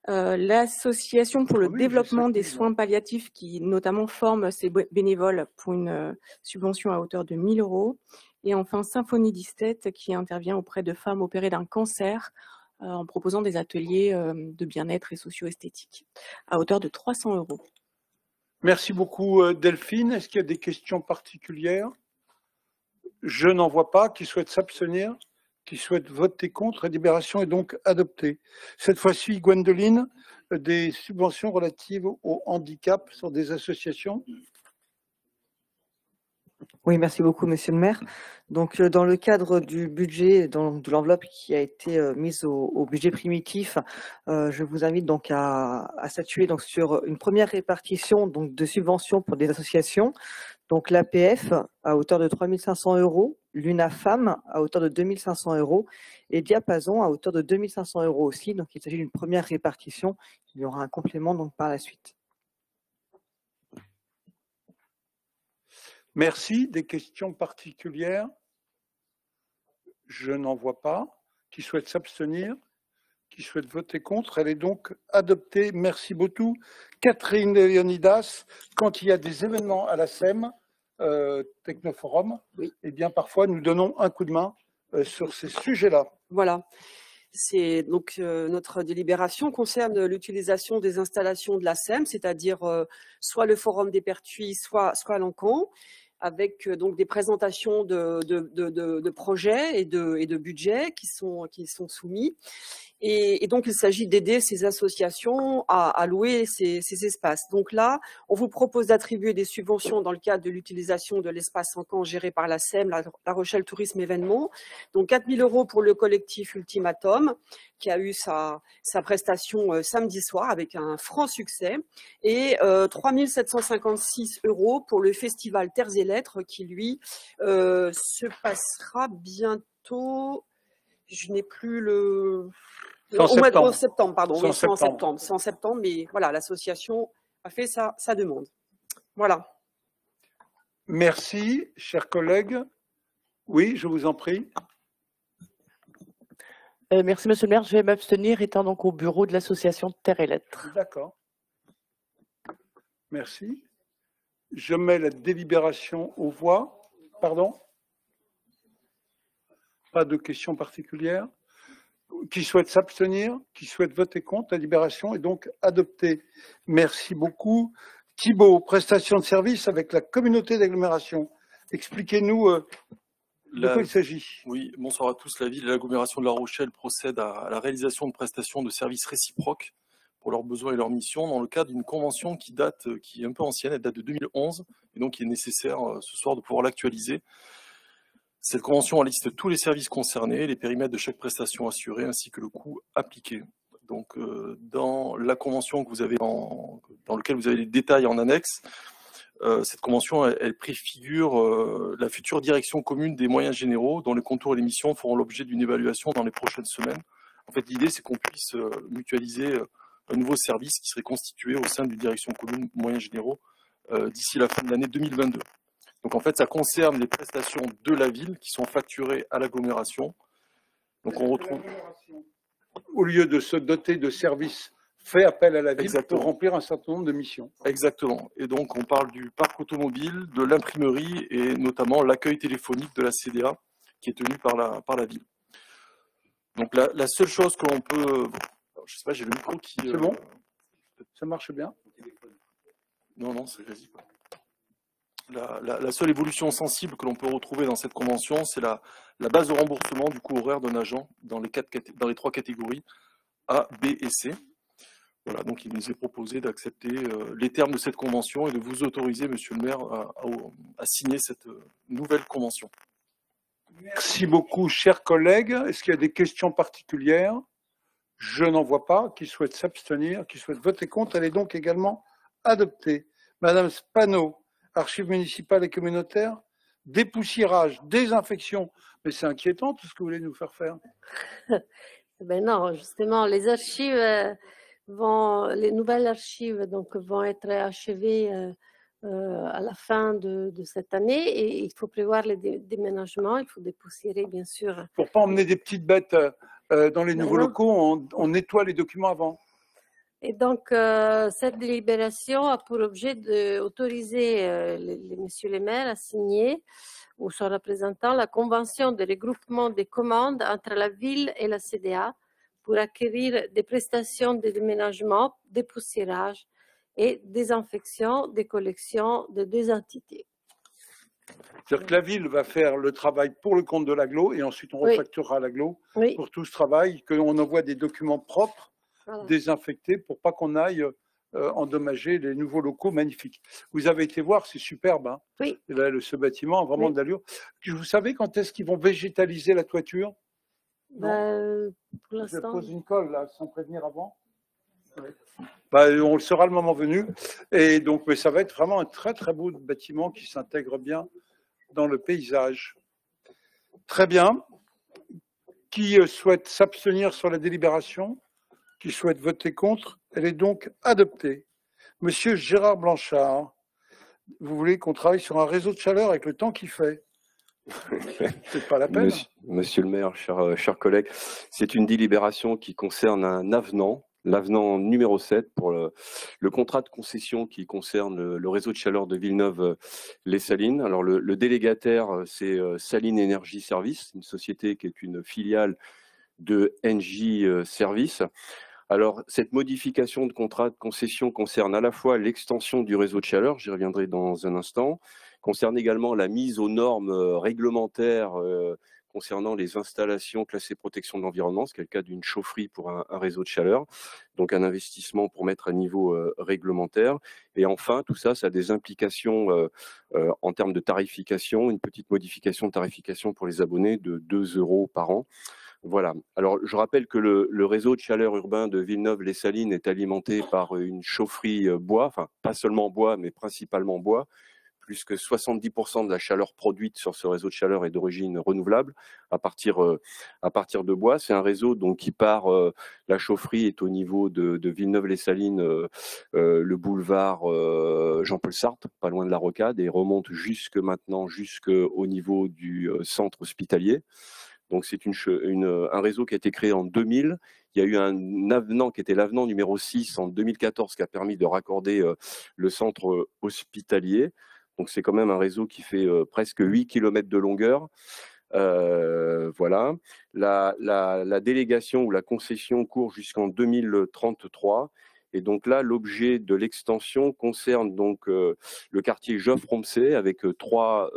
L'association pour le développement des soins palliatifs, qui notamment forme ses bénévoles, pour une subvention à hauteur de 1 000 €. Et enfin, Symphonie d'Esthète, qui intervient auprès de femmes opérées d'un cancer en proposant des ateliers de bien-être et socio-esthétique à hauteur de 300 €. Merci beaucoup Delphine. Est-ce qu'il y a des questions particulières? Je n'en vois pas. Qui souhaite s'abstenir? Qui souhaite voter contre? La délibération est donc adoptée. Cette fois-ci, Gwendoline, des subventions relatives au handicap sur des associations. Oui, merci beaucoup, Monsieur le maire. Donc, dans le cadre du budget, de l'enveloppe qui a été mise au budget primitif, je vous invite donc à statuer donc sur une première répartition donc de subventions pour des associations. Donc, l'APF à hauteur de 3 500 €, l'UNAFAM à hauteur de 2 500 € et Diapason à hauteur de 2 500 € aussi. Donc, il s'agit d'une première répartition. Il y aura un complément donc par la suite. Merci. Des questions particulières? Je n'en vois pas. Qui souhaite s'abstenir? Qui souhaite voter contre? Elle est donc adoptée. Merci beaucoup. Catherine Leonidas, quand il y a des événements à la SEM, Technoforum, eh bien parfois nous donnons un coup de main sur ces sujets-là. Voilà. C'est donc notre délibération concerne l'utilisation des installations de la SEM, c'est-à-dire soit le Forum des Pertuis, soit l'Encan, avec donc des présentations de projets et de budgets qui sont soumis. Et donc, il s'agit d'aider ces associations à louer ces espaces. Donc là, on vous propose d'attribuer des subventions dans le cadre de l'utilisation de l'espace Encan géré par la SEM, La Rochelle Tourisme Événement. Donc 4 000 € pour le collectif Ultimatum, qui a eu sa prestation samedi soir avec un franc succès. Et 3 756 € pour le festival Terres et Lettres, qui lui se passera bientôt. Je n'ai plus le... Au mois de septembre, pardon. Oui, c'est en septembre. C'est en septembre, mais voilà, l'association a fait sa demande. Voilà. Merci, chers collègues. Oui, je vous en prie. Merci, Monsieur le maire. Je vais m'abstenir, étant donc au bureau de l'association Terres et Lettres. D'accord. Merci. Je mets la délibération aux voix. Pardon? Pas de questions particulières. Qui souhaite s'abstenir? Qui souhaite voter contre? La délibération est donc adoptée. Merci beaucoup. Thibault, prestation de service avec la communauté d'agglomération. Expliquez-nous de quoi il s'agit. Oui, bonsoir à tous. La ville et l'agglomération de La Rochelle procèdent à la réalisation de prestations de services réciproques pour leurs besoins et leurs missions dans le cadre d'une convention qui est un peu ancienne, elle date de 2011, et donc il est nécessaire ce soir de pouvoir l'actualiser. Cette convention liste tous les services concernés, les périmètres de chaque prestation assurée ainsi que le coût appliqué. Donc, dans la convention que vous avez dans laquelle vous avez les détails en annexe, cette convention, elle préfigure la future direction commune des moyens généraux, dont les contours et les missions feront l'objet d'une évaluation dans les prochaines semaines. En fait, l'idée, c'est qu'on puisse mutualiser un nouveau service qui serait constitué au sein d'une direction commune moyens généraux d'ici la fin de l'année 2022. Donc en fait, ça concerne les prestations de la ville qui sont facturées à l'agglomération. Donc on retrouve... Au lieu de se doter de services, fait appel à la ville Exactement. pour remplir un certain nombre de missions. Exactement. Et donc on parle du parc automobile, de l'imprimerie et notamment l'accueil téléphonique de la CDA qui est tenu par la ville. Donc la seule chose que l'on peut... Alors, je sais pas, j'ai le micro qui... C'est bon? Ça marche bien? Non, c'est vas-y pas. La seule évolution sensible que l'on peut retrouver dans cette convention, c'est la base de remboursement du coût horaire d'un agent dans les 3 catégories A, B et C. Voilà, donc il nous est proposé d'accepter les termes de cette convention et de vous autoriser, monsieur le maire, à signer cette nouvelle convention. Merci beaucoup, chers collègues. Est-ce qu'il y a des questions particulières? Je n'en vois pas. Qui souhaite s'abstenir, qui souhaite voter contre, elle est donc également adoptée. Madame Spano, archives municipales et communautaires, dépoussiérage, désinfection. Mais c'est inquiétant tout ce que vous voulez nous faire faire. Ben non, justement, les archives les nouvelles archives donc, vont être achevées à la fin de cette année et il faut prévoir les déménagements, il faut dépoussiérer bien sûr. Pour ne pas emmener des petites bêtes dans les nouveaux locaux, on nettoie les documents avant. Et donc, cette délibération a pour objet d'autoriser messieurs les maires à signer ou son représentant la convention de regroupement des commandes entre la ville et la CDA pour acquérir des prestations de déménagement, dépoussiérage et désinfection des collections de deux entités. C'est-à-dire que la ville va faire le travail pour le compte de l'agglo et ensuite on refacturera l'agglo pour tout ce travail, qu'on envoie des documents propres, désinfectés, pour pas qu'on aille endommager les nouveaux locaux magnifiques. Vous avez été voir, c'est superbe. Hein, oui. Là, ce bâtiment a vraiment d'allure. Vous savez quand est-ce qu'ils vont végétaliser la toiture? Pour l'instant. Je pose une colle là, sans prévenir avant. On le saura le moment venu. Et donc, mais ça va être vraiment un très très beau bâtiment qui s'intègre bien dans le paysage. Très bien. Qui souhaite s'abstenir sur la délibération? Qui souhaite voter contre? Elle est donc adoptée. Monsieur Gérard Blanchard, vous voulez qu'on travaille sur un réseau de chaleur avec le temps qu'il fait? C'est pas la peine. Monsieur le maire, chers collègues, c'est une délibération qui concerne un avenant, l'avenant numéro 7 pour le contrat de concession qui concerne le réseau de chaleur de Villeneuve-les-Salines. Alors le délégataire, c'est Saline Énergie Service, une société qui est une filiale de NJ Service. Alors, cette modification de contrat de concession concerne à la fois l'extension du réseau de chaleur, j'y reviendrai dans un instant, concerne également la mise aux normes réglementaires concernant les installations classées protection de l'environnement, ce qui est le cas d'une chaufferie pour un réseau de chaleur, donc un investissement pour mettre à niveau réglementaire. Et enfin, tout ça, ça a des implications en termes de tarification, une petite modification de tarification pour les abonnés de 2 € par an. Voilà. Alors, je rappelle que le réseau de chaleur urbain de Villeneuve-les-Salines est alimenté par une chaufferie bois, enfin, pas seulement bois, mais principalement bois. Plus que 70% de la chaleur produite sur ce réseau de chaleur est d'origine renouvelable à partir de bois. C'est un réseau donc qui part, la chaufferie est au niveau de Villeneuve-les-Salines, le boulevard Jean-Paul Sartre, pas loin de la Rocade, et remonte jusqu'au niveau du centre hospitalier. Donc c'est un réseau qui a été créé en 2000. Il y a eu un avenant qui était l'avenant numéro 6 en 2014 qui a permis de raccorder le centre hospitalier. Donc c'est quand même un réseau qui fait presque 8 km de longueur. Voilà. La délégation ou la concession court jusqu'en 2033. Et donc là, l'objet de l'extension concerne donc le quartier Joffre-Romsey avec 3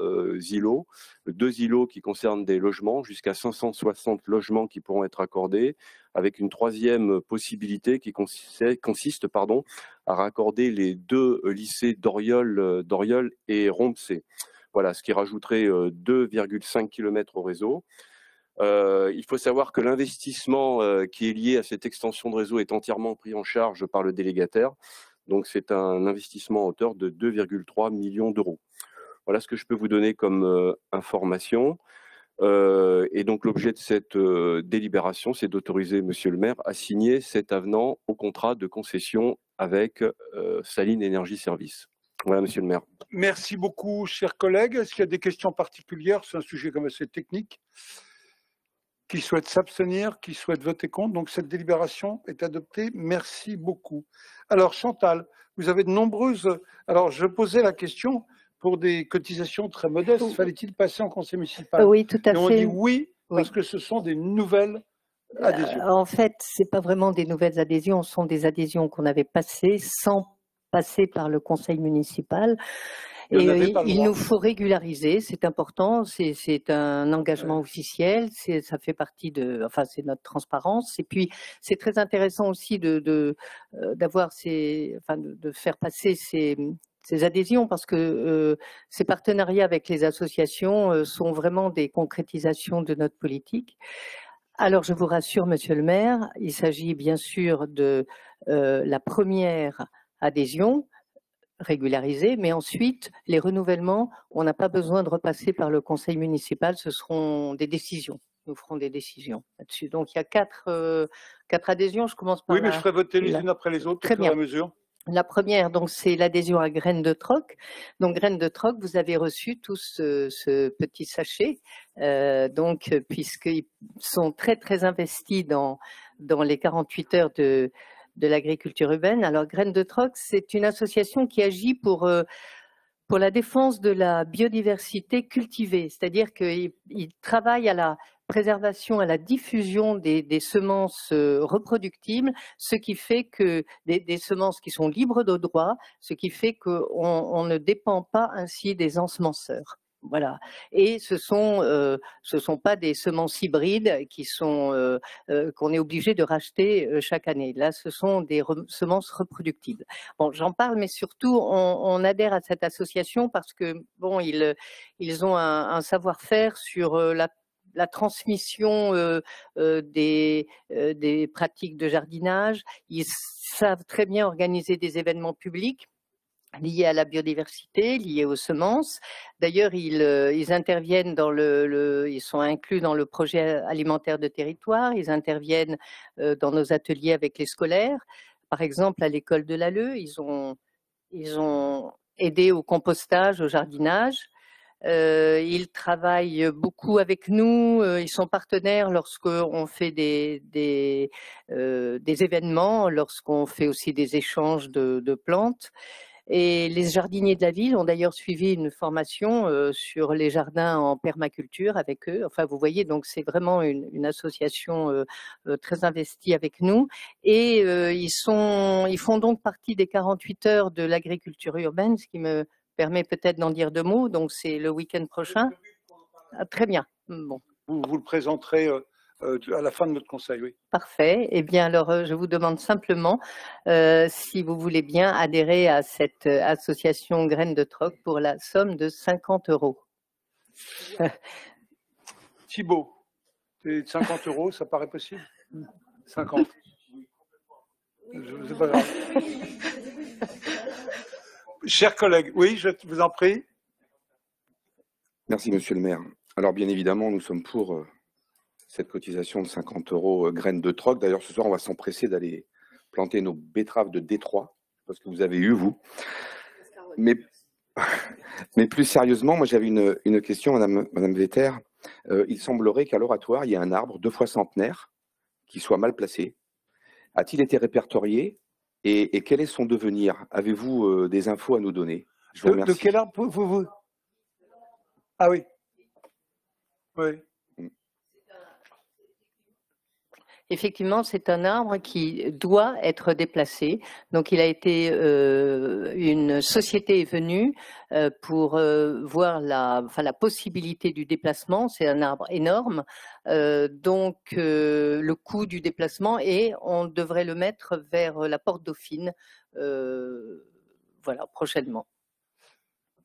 îlots, 2 îlots qui concernent des logements, jusqu'à 560 logements qui pourront être accordés, avec une 3e possibilité qui consiste à raccorder les 2 lycées d'Oriol et Romsey. Voilà, ce qui rajouterait 2,5 km au réseau. Il faut savoir que l'investissement qui est lié à cette extension de réseau est entièrement pris en charge par le délégataire. Donc c'est un investissement à hauteur de 2,3 millions d'euros. Voilà ce que je peux vous donner comme information. Et donc l'objet de cette délibération, c'est d'autoriser monsieur le maire à signer cet avenant au contrat de concession avec Saline Énergie Service. Voilà, monsieur le maire. Merci beaucoup, chers collègues. Est-ce qu'il y a des questions particulières? C'est un sujet comme assez technique. Qui souhaite s'abstenir, qui souhaite voter contre. Donc cette délibération est adoptée. Merci beaucoup. Alors Chantal, vous avez de nombreuses... Alors je posais la question pour des cotisations très modestes. Fallait-il passer en conseil municipal? Oui, tout à fait. Et on dit oui, parce que ce sont des nouvelles adhésions. En fait, ce n'est pas vraiment des nouvelles adhésions, ce sont des adhésions qu'on avait passées sans passer par le conseil municipal. Il Et n'y en avait pas le il droit. nous faut régulariser, c'est important, c'est un engagement officiel, ça fait partie de, enfin c'est notre transparence. Et puis c'est très intéressant aussi d'avoir de faire passer ces adhésions parce que ces partenariats avec les associations sont vraiment des concrétisations de notre politique. Alors je vous rassure, Monsieur le maire, il s'agit bien sûr de la première adhésion régularisée, mais ensuite les renouvellements, on n'a pas besoin de repasser par le conseil municipal, ce seront des décisions. Nous ferons des décisions là-dessus. Donc il y a quatre adhésions. Je commence par Oui, mais je ferai voter les unes après les autres Très au fur et à bien. mesure. La première, donc, c'est l'adhésion à Graines de Troc. Donc, Graines de Troc, vous avez reçu tous ce petit sachet, puisqu'ils sont très, très investis dans les 48 heures de l'agriculture urbaine. Alors, Graines de Troc, c'est une association qui agit pour la défense de la biodiversité cultivée, c'est-à-dire qu'ils travaillent à la préservation, à la diffusion des semences reproductibles, ce qui fait que des semences qui sont libres de droit, ce qui fait qu'on ne dépend pas ainsi des ensemenceurs. Voilà. Et ce sont pas des semences hybrides qui sont qu'on est obligé de racheter chaque année. Là, ce sont des semences reproductibles. Bon, j'en parle, mais surtout, on adhère à cette association parce que bon, ils ont un savoir-faire sur la transmission des pratiques de jardinage. Ils savent très bien organiser des événements publics liés à la biodiversité, liés aux semences. D'ailleurs, ils interviennent ils sont inclus dans le projet alimentaire de territoire, ils interviennent dans nos ateliers avec les scolaires. Par exemple, à l'école de l'Alleu, ils ont aidé au compostage, au jardinage. Ils travaillent beaucoup avec nous, ils sont partenaires lorsqu'on fait des événements, lorsqu'on fait aussi des échanges de plantes. Et les jardiniers de la ville ont d'ailleurs suivi une formation sur les jardins en permaculture avec eux. Enfin, vous voyez, donc c'est vraiment une association très investie avec nous. Et ils font donc partie des 48 heures de l'agriculture urbaine, ce qui me permet peut-être d'en dire 2 mots. Donc c'est le week-end prochain. Ah, très bien. Bon. Vous le présenterez à la fin de notre conseil, oui. Parfait. Eh bien, alors, je vous demande simplement si vous voulez bien adhérer à cette association Graines de Troc pour la somme de 50 €. Thibault, 50 €, ça paraît possible? 50. C'est pas grave. Chers collègues, oui, je vous en prie. Merci, monsieur le maire. Alors, bien évidemment, nous sommes pour cette cotisation de 50 € Graines de Troc. D'ailleurs, ce soir, on va s'empresser d'aller planter nos betteraves de Détroit, parce que vous avez eu, vous. Mais plus sérieusement, moi, j'avais une question, Madame Vetter. Il semblerait qu'à l'oratoire, il y ait un arbre 2 fois centenaire qui soit mal placé. A-t-il été répertorié et quel est son devenir? Avez-vous des infos à nous donner? Je vous remercie. De quel arbre vous... Ah oui. Oui. Effectivement, c'est un arbre qui doit être déplacé. Donc, il a été, une société est venue pour voir la possibilité du déplacement. C'est un arbre énorme. Donc, le coût du déplacement et on devrait le mettre vers la porte Dauphine, voilà, prochainement.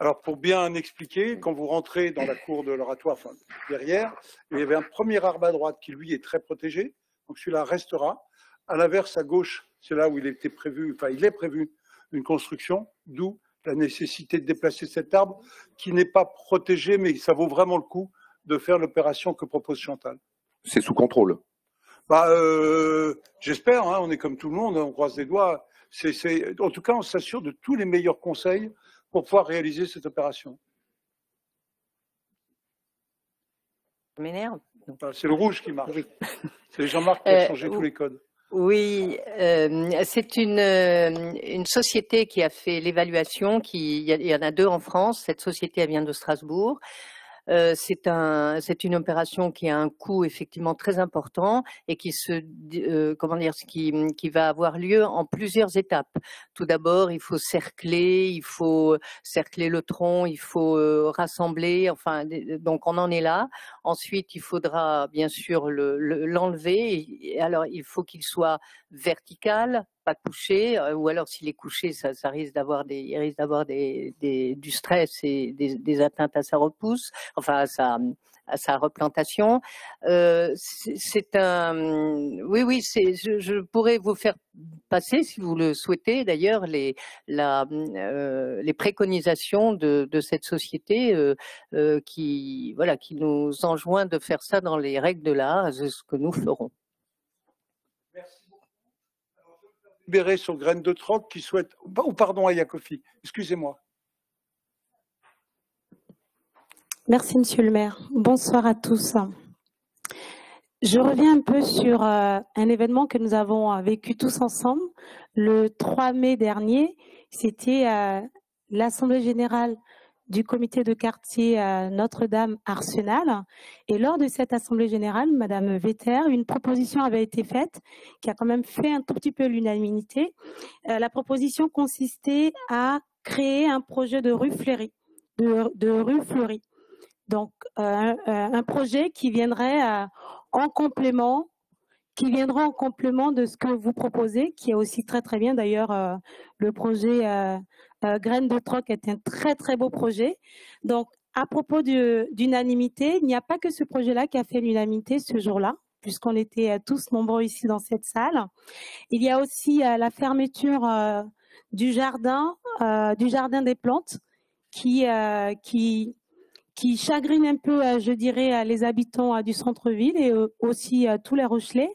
Alors, pour bien expliquer, quand vous rentrez dans la cour de l'oratoire, enfin, derrière, il y avait un premier arbre à droite qui, lui, est très protégé. Donc, celui-là restera. À l'inverse, à gauche, c'est là où il est prévu une construction, d'où la nécessité de déplacer cet arbre qui n'est pas protégé, mais ça vaut vraiment le coup de faire l'opération que propose Chantal. C'est sous contrôle? J'espère, hein, on est comme tout le monde, on croise les doigts. En tout cas, on s'assure de tous les meilleurs conseils pour pouvoir réaliser cette opération. Ça m'énerve. C'est le rouge qui marche. C'est Jean-Marc qui a changé tous les codes. Oui, c'est une société qui a fait l'évaluation. Il y en a 2 en France. Cette société, elle vient de Strasbourg. C'est une opération qui a un coût effectivement très important et qui qui va avoir lieu en plusieurs étapes. Tout d'abord, il faut cercler le tronc, il faut rassembler. Enfin, donc on en est là. Ensuite, il faudra bien sûr l'enlever. Alors, il faut qu'il soit vertical, pas couché, ou alors s'il est couché, ça risque d'avoir du stress et des atteintes à sa repousse, enfin à sa replantation. Oui, je pourrais vous faire passer, si vous le souhaitez, d'ailleurs, les préconisations de cette société qui nous enjoint de faire ça dans les règles de l'art, c'est ce que nous ferons. Libéré sur Graines de Troc qui souhaite. Oh, pardon, Aya Kofi, excusez-moi. Merci, Monsieur le maire. Bonsoir à tous. Je reviens un peu sur un événement que nous avons vécu tous ensemble le 3 mai dernier. C'était l'Assemblée générale du comité de quartier Notre-Dame-Arsenal. Et lors de cette Assemblée générale, Madame Vetter, une proposition avait été faite qui a quand même fait un tout petit peu l'unanimité. La proposition consistait à créer un projet de rue fleurie. Donc, un projet qui viendrait en complément de ce que vous proposez, qui est aussi très très bien. D'ailleurs, le projet Graines de Troc est un très très beau projet. Donc, à propos d'unanimité, il n'y a pas que ce projet-là qui a fait l'unanimité ce jour-là, puisqu'on était tous nombreux ici dans cette salle. Il y a aussi la fermeture du jardin des plantes qui chagrine un peu, je dirais, les habitants du centre-ville et aussi tous les Rochelais,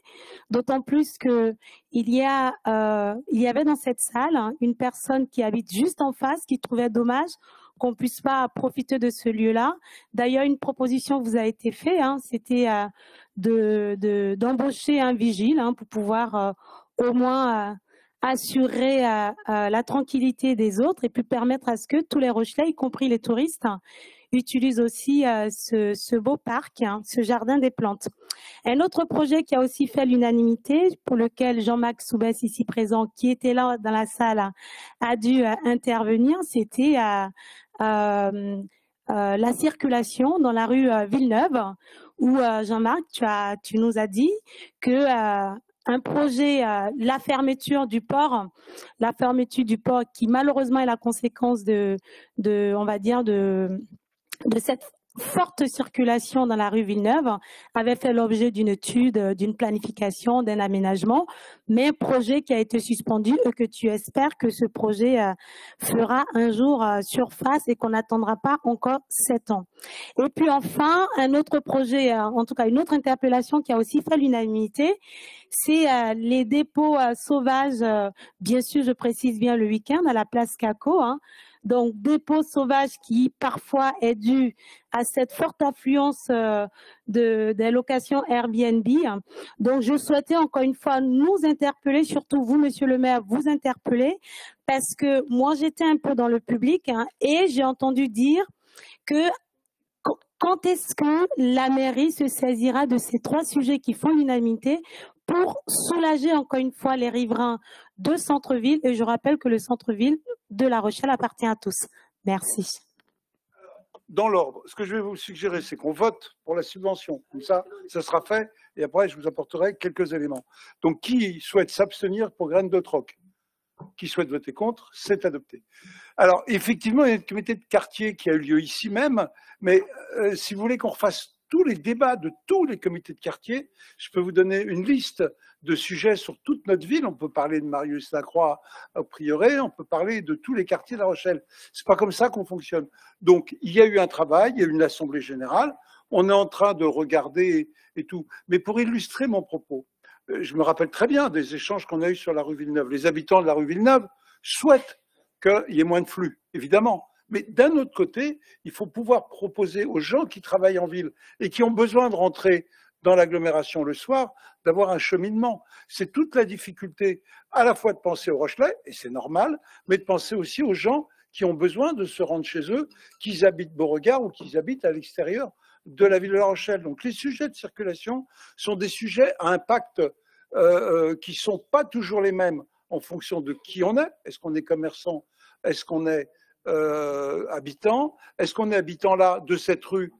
d'autant plus que il y avait dans cette salle une personne qui habite juste en face qui trouvait dommage qu'on ne puisse pas profiter de ce lieu-là. D'ailleurs, une proposition vous a été faite, c'était d'embaucher un vigile pour pouvoir au moins assurer la tranquillité des autres et puis permettre à ce que tous les Rochelais, y compris les touristes, utilisent aussi ce beau parc, ce jardin des plantes. Un autre projet qui a aussi fait l'unanimité, pour lequel Jean-Max Soubès, ici présent, qui était là dans la salle, a dû intervenir, c'était la circulation dans la rue Villeneuve, où Jean-Marc, tu nous as dit que un projet, la fermeture du port qui malheureusement est la conséquence on va dire, de cette forte circulation dans la rue Villeneuve avait fait l'objet d'une étude, d'une planification, d'un aménagement, mais un projet qui a été suspendu et que tu espères que ce projet fera un jour surface et qu'on n'attendra pas encore 7 ans. Et puis enfin, un autre projet, en tout cas une autre interpellation qui a aussi fait l'unanimité, c'est les dépôts sauvages, bien sûr je précise bien le week-end à la place Caco, donc dépôts sauvages qui parfois est dû à cette forte affluence des locations Airbnb. Donc je souhaitais encore une fois nous interpeller, surtout vous monsieur le maire, vous interpeller, parce que moi j'étais un peu dans le public et j'ai entendu dire que quand est-ce que la mairie se saisira de ces 3 sujets qui font l'unanimité pour soulager encore une fois les riverains de centre-ville, et je rappelle que le centre-ville de La Rochelle appartient à tous. Merci. Dans l'ordre, ce que je vais vous suggérer, c'est qu'on vote pour la subvention. Comme ça sera fait, et après, je vous apporterai quelques éléments. Donc, qui souhaite s'abstenir pour Graines de Troc? Qui souhaite voter contre? C'est adopté. Alors, effectivement, il y a un comité de quartier qui a eu lieu ici même, mais si vous voulez qu'on refasse tous les débats de tous les comités de quartier, je peux vous donner une liste de sujets sur toute notre ville. On peut parler de Marius Lacroix au Prieuré, on peut parler de tous les quartiers de La Rochelle. C'est pas comme ça qu'on fonctionne. Donc, il y a eu un travail, il y a eu une assemblée générale, on est en train de regarder et tout. Mais pour illustrer mon propos, je me rappelle très bien des échanges qu'on a eus sur la rue Villeneuve. Les habitants de la rue Villeneuve souhaitent qu'il y ait moins de flux, évidemment. Mais d'un autre côté, il faut pouvoir proposer aux gens qui travaillent en ville et qui ont besoin de rentrer dans l'agglomération le soir, d'avoir un cheminement. C'est toute la difficulté à la fois de penser aux Rochelais, et c'est normal, mais de penser aussi aux gens qui ont besoin de se rendre chez eux, qu'ils habitent Beauregard ou qu'ils habitent à l'extérieur de la ville de La Rochelle. Donc les sujets de circulation sont des sujets à impact qui ne sont pas toujours les mêmes en fonction de qui on est. Est-ce qu'on est commerçant? Est-ce qu'on est habitant? Est-ce qu'on est habitant là de cette rue?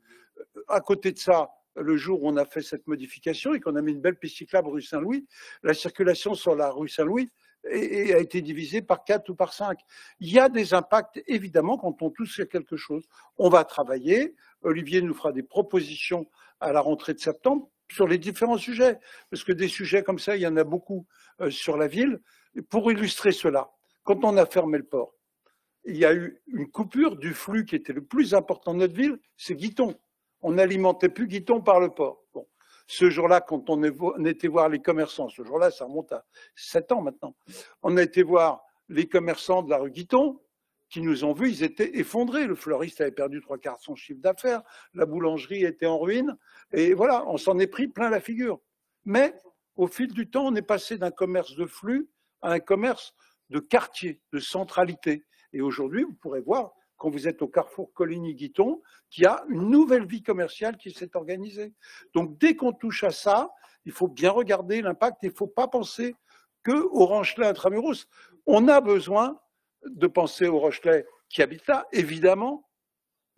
À côté de ça, le jour où on a fait cette modification et qu'on a mis une belle piste cyclable rue Saint-Louis, la circulation sur la rue Saint-Louis a été divisée par 4 ou par 5. Il y a des impacts, évidemment, quand on touche à quelque chose. On va travailler. Olivier nous fera des propositions à la rentrée de septembre sur les différents sujets, parce que des sujets comme ça, il y en a beaucoup sur la ville. Pour illustrer cela, quand on a fermé le port, il y a eu une coupure du flux qui était le plus important de notre ville, c'est Guiton. On n'alimentait plus Guiton par le port. Bon. Ce jour-là, quand on était voir les commerçants, ce jour-là, ça remonte à 7 ans maintenant, on a été voir les commerçants de la rue Guiton qui nous ont vus, ils étaient effondrés. Le fleuriste avait perdu 3/4 de son chiffre d'affaires, la boulangerie était en ruine, et voilà, on s'en est pris plein la figure. Mais au fil du temps, on est passé d'un commerce de flux à un commerce de quartier, de centralité. Et aujourd'hui, vous pourrez voir, quand vous êtes au carrefour Coligny-Guiton, qu'il y a une nouvelle vie commerciale qui s'est organisée. Donc, dès qu'on touche à ça, il faut bien regarder l'impact. Il ne faut pas penser qu'au Rochelais intramuros. On a besoin de penser aux Rochelais qui habitent là, évidemment,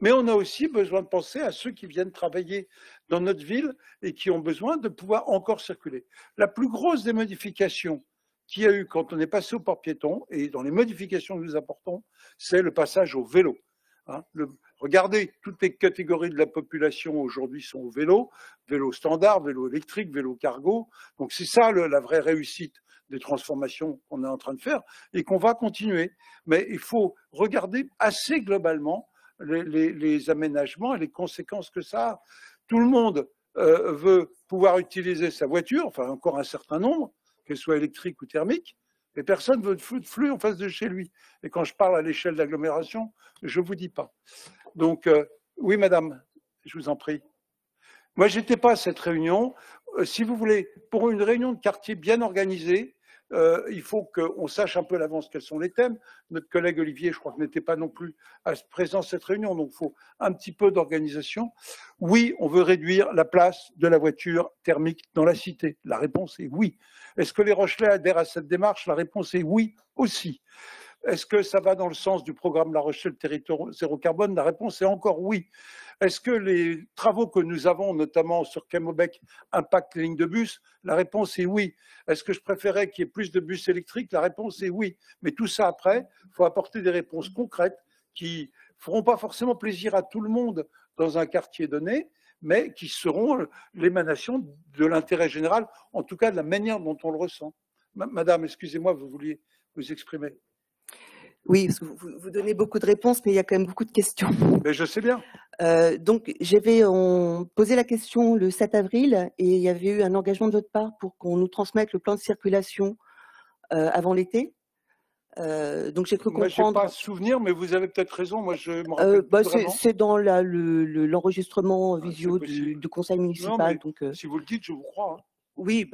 mais on a aussi besoin de penser à ceux qui viennent travailler dans notre ville et qui ont besoin de pouvoir encore circuler. La plus grosse des modifications qu'il y a eu quand on est passé au port piéton, et dans les modifications que nous apportons, c'est le passage au vélo. Regardez, toutes les catégories de la population aujourd'hui sont au vélo, vélo standard, vélo électrique, vélo cargo. Donc c'est ça la vraie réussite des transformations qu'on est en train de faire et qu'on va continuer. Mais il faut regarder assez globalement les aménagements et les conséquences que ça a. Tout le monde veut pouvoir utiliser sa voiture, enfin encore un certain nombre, qu'elle soit électrique ou thermique, mais personne ne veut de flux en face de chez lui. Et quand je parle à l'échelle d'agglomération, je ne vous dis pas. Donc, oui, madame, je vous en prie. Moi, je n'étais pas à cette réunion. Si vous voulez, pour une réunion de quartier bien organisée, il faut qu'on sache un peu à l'avance quels sont les thèmes. Notre collègue Olivier, je crois que n'était pas non plus présent à cette réunion, donc il faut un petit peu d'organisation. Oui, on veut réduire la place de la voiture thermique dans la cité. La réponse est oui. Est-ce que les Rochelais adhèrent à cette démarche? La réponse est oui aussi. Est-ce que ça va dans le sens du programme La Rochelle Territoire Zéro Carbone? La réponse est encore oui. Est-ce que les travaux que nous avons, notamment sur Camobec, impactent les lignes de bus? La réponse est oui. Est-ce que je préférais qu'il y ait plus de bus électriques? La réponse est oui. Mais tout ça après, il faut apporter des réponses concrètes qui ne feront pas forcément plaisir à tout le monde dans un quartier donné, mais qui seront l'émanation de l'intérêt général, en tout cas de la manière dont on le ressent. Madame, excusez-moi, vous vouliez vous exprimer. Oui, parce que vous donnez beaucoup de réponses, mais il y a quand même beaucoup de questions. Mais je sais bien. Donc, j'avais posé la question le 7 avril et il y avait eu un engagement de votre part pour qu'on nous transmette le plan de circulation avant l'été. Donc, j'ai cru comprendre. Moi, je n'ai pas souvenir, mais vous avez peut-être raison. Moi, je me rappelle plus vraiment. C'est dans l'enregistrement visio du conseil municipal. Non, mais si vous le dites, je vous crois. Hein. Oui,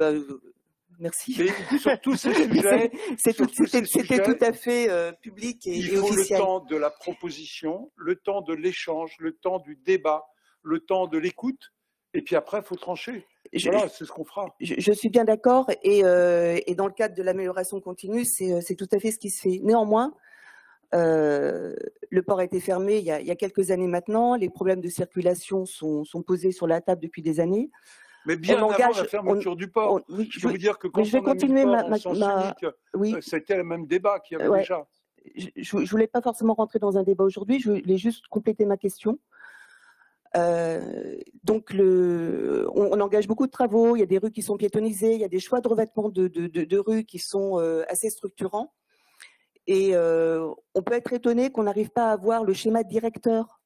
merci. Mais sur tous ces sujets, c'était tout à fait public et il faut officiel. le temps de la proposition, le temps de l'échange, le temps du débat, le temps de l'écoute, et puis après, il faut trancher. Voilà, c'est ce qu'on fera. Je suis bien d'accord, et dans le cadre de l'amélioration continue, c'est tout à fait ce qui se fait. Néanmoins, le port a été fermé il y a quelques années maintenant, les problèmes de circulation sont posés sur la table depuis des années. Mais bien avant la fermeture du port, je peux vous dire que quand on a mis le port en sens unique, c'était le même débat qu'il y avait déjà. Je ne voulais pas forcément rentrer dans un débat aujourd'hui, je voulais juste compléter ma question. Donc, on engage beaucoup de travaux, il y a des rues qui sont piétonnisées, il y a des choix de revêtement de rues qui sont assez structurants. Et on peut être étonné qu'on n'arrive pas à avoir le schéma directeur.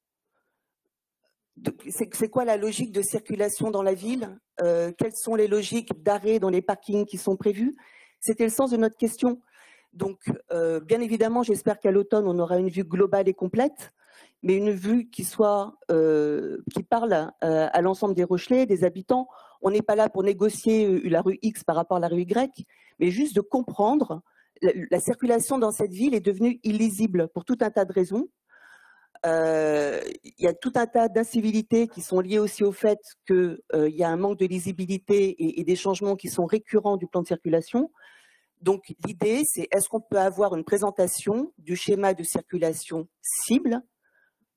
C'est quoi la logique de circulation dans la ville? Quelles sont les logiques d'arrêt dans les parkings qui sont prévus? C'était le sens de notre question. Donc, bien évidemment, j'espère qu'à l'automne, on aura une vue globale et complète, mais une vue qui parle à l'ensemble des Rochelais, des habitants. On n'est pas là pour négocier la rue X par rapport à la rue Y, mais juste de comprendre la circulation dans cette ville est devenue illisible pour tout un tas de raisons. Il y a tout un tas d'incivilités qui sont liées aussi au fait qu'il y a un manque de lisibilité et des changements qui sont récurrents du plan de circulation. Donc l'idée, c'est est-ce qu'on peut avoir une présentation du schéma de circulation cible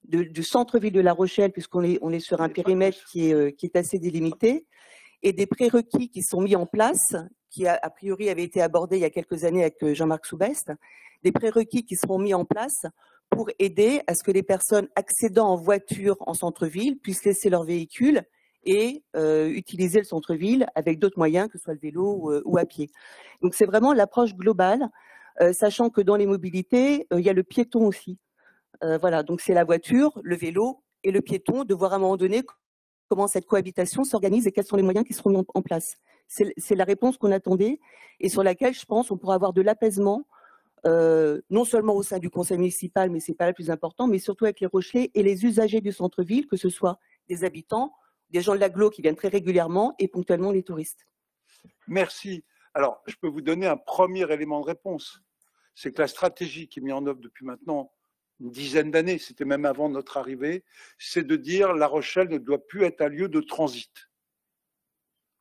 du centre-ville de La Rochelle, puisqu'on est sur un périmètre qui est assez délimité, et des prérequis qui sont mis en place, qui a priori avaient été abordés il y a quelques années avec Jean-Marc Soubest, des prérequis qui seront mis en place pour aider à ce que les personnes accédant en voiture en centre-ville puissent laisser leur véhicule et utiliser le centre-ville avec d'autres moyens, que ce soit le vélo ou à pied. Donc c'est vraiment l'approche globale, sachant que dans les mobilités, il y a le piéton aussi. Voilà, donc c'est la voiture, le vélo et le piéton, de voir à un moment donné comment cette cohabitation s'organise et quels sont les moyens qui seront mis en place. C'est la réponse qu'on attendait et sur laquelle, je pense, on pourra avoir de l'apaisement, non seulement au sein du conseil municipal, mais ce n'est pas le plus important, mais surtout avec les Rochelais et les usagers du centre-ville, que ce soit des habitants, des gens de l'agglo qui viennent très régulièrement et ponctuellement les touristes. Merci. Alors, je peux vous donner un premier élément de réponse. C'est que la stratégie qui est mise en œuvre depuis maintenant une dizaine d'années, c'était même avant notre arrivée, c'est de dire La Rochelle ne doit plus être un lieu de transit.